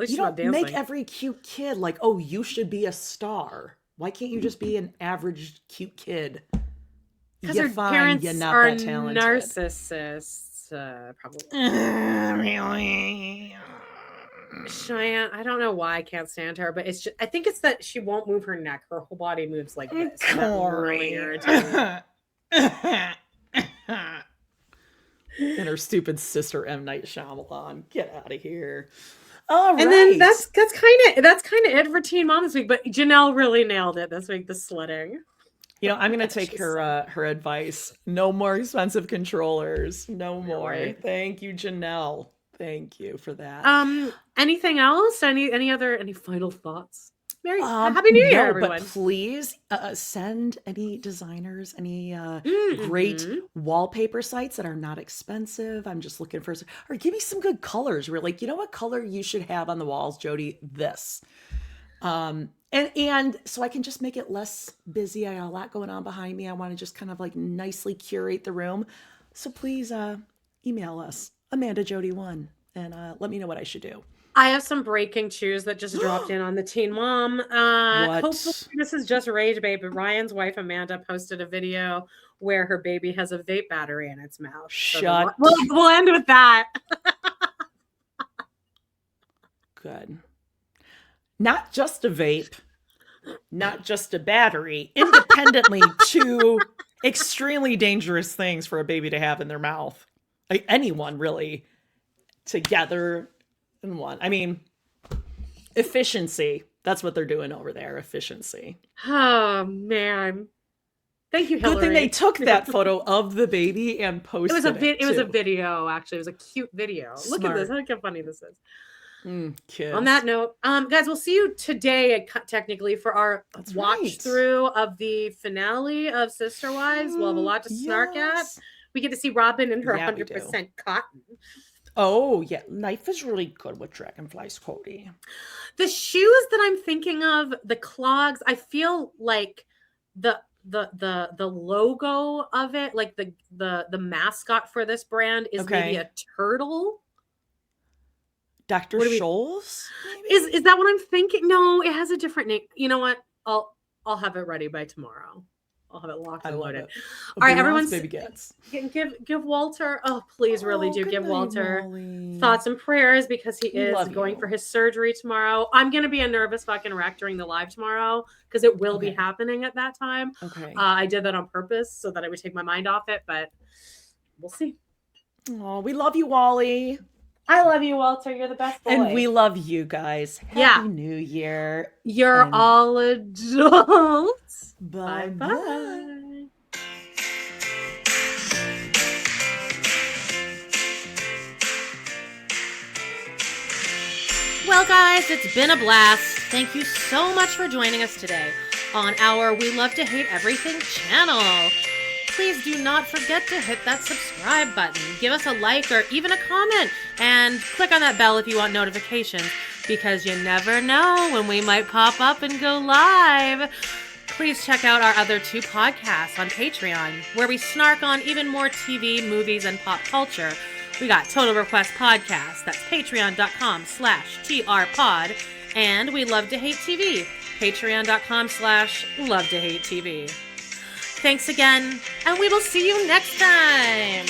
you don't make every cute kid like, oh, you should be a star. Why can't you just be an average cute kid? Because her parents are narcissists, probably. Really? Cheyenne, I don't know why I can't stand her, but I think it's that she won't move her neck. Her whole body moves like this. And her stupid sister M. Night Shyamalan. Get out of here. All right. And then that's kind of it for Teen Mom this week. But Janelle really nailed it this week. The sledding. You know, I'm gonna take her advice. No more expensive controllers. No more. Right. Thank you, Janelle. Thank you for that. Anything else? Any final thoughts? Happy New Year, everyone. But please send any designers, any great wallpaper sites that are not expensive. I'm just looking for, or give me some good colors. We're like, you know what color you should have on the walls, Jody? This. And so I can just make it less busy. I got a lot going on behind me. I want to just kind of like nicely curate the room. So please email us, AmandaJody1, and let me know what I should do. I have some breaking news that just dropped in on the Teen Mom. Hopefully this is just rage bait, but Ryan's wife Amanda posted a video where her baby has a vape battery in its mouth. Shut. So we'll end with that. Good. Not just a vape, not just a battery, independently two extremely dangerous things for a baby to have in their mouth. Like anyone really together in one. I mean, efficiency. That's what they're doing over there. Efficiency. Oh man. Thank you, Hillary. Good thing they took that photo of the baby and posted it. It was a video, actually. It was a cute video. Smart. Look at this. Look how funny this is. Kids. On that note, guys, we'll see you today, technically, for our watch through of the finale of Sister Wives. We'll have a lot to snark at. We get to see Robin in her 100% cotton. Oh, yeah. Life is really good with Dragonflies, Cody. The shoes that I'm thinking of, the clogs, I feel like the logo of it, like the mascot for this brand is maybe a turtle. Dr. Scholl's? Is that what I'm thinking? No, it has a different name. You know what? I'll have it ready by tomorrow. I'll have it locked and loaded. All right, everyone's baby gets. Give Walter. Oh, please, really do give night, Walter Molly. thoughts and prayers because he is love going you. for his surgery tomorrow. I'm gonna be a nervous fucking wreck during the live tomorrow because it will be happening at that time. Okay. I did that on purpose so that I would take my mind off it, but we'll see. Oh, we love you, Wally. I love you, Walter. You're the best boy. And we love you guys. Happy New Year. You're And all adults. bye-bye. Well, guys, it's been a blast. Thank you so much for joining us today on our We Love to Hate Everything channel. Please do not forget to hit that subscribe button, give us a like or even a comment, and click on that bell if you want notifications, because you never know when we might pop up and go live. Please check out our other 2 podcasts on Patreon, where we snark on even more TV, movies, and pop culture. We got Total Request Podcast, that's patreon.com/trpod, and We Love to Hate TV, patreon.com/love to hate TV. Thanks again, and we will see you next time.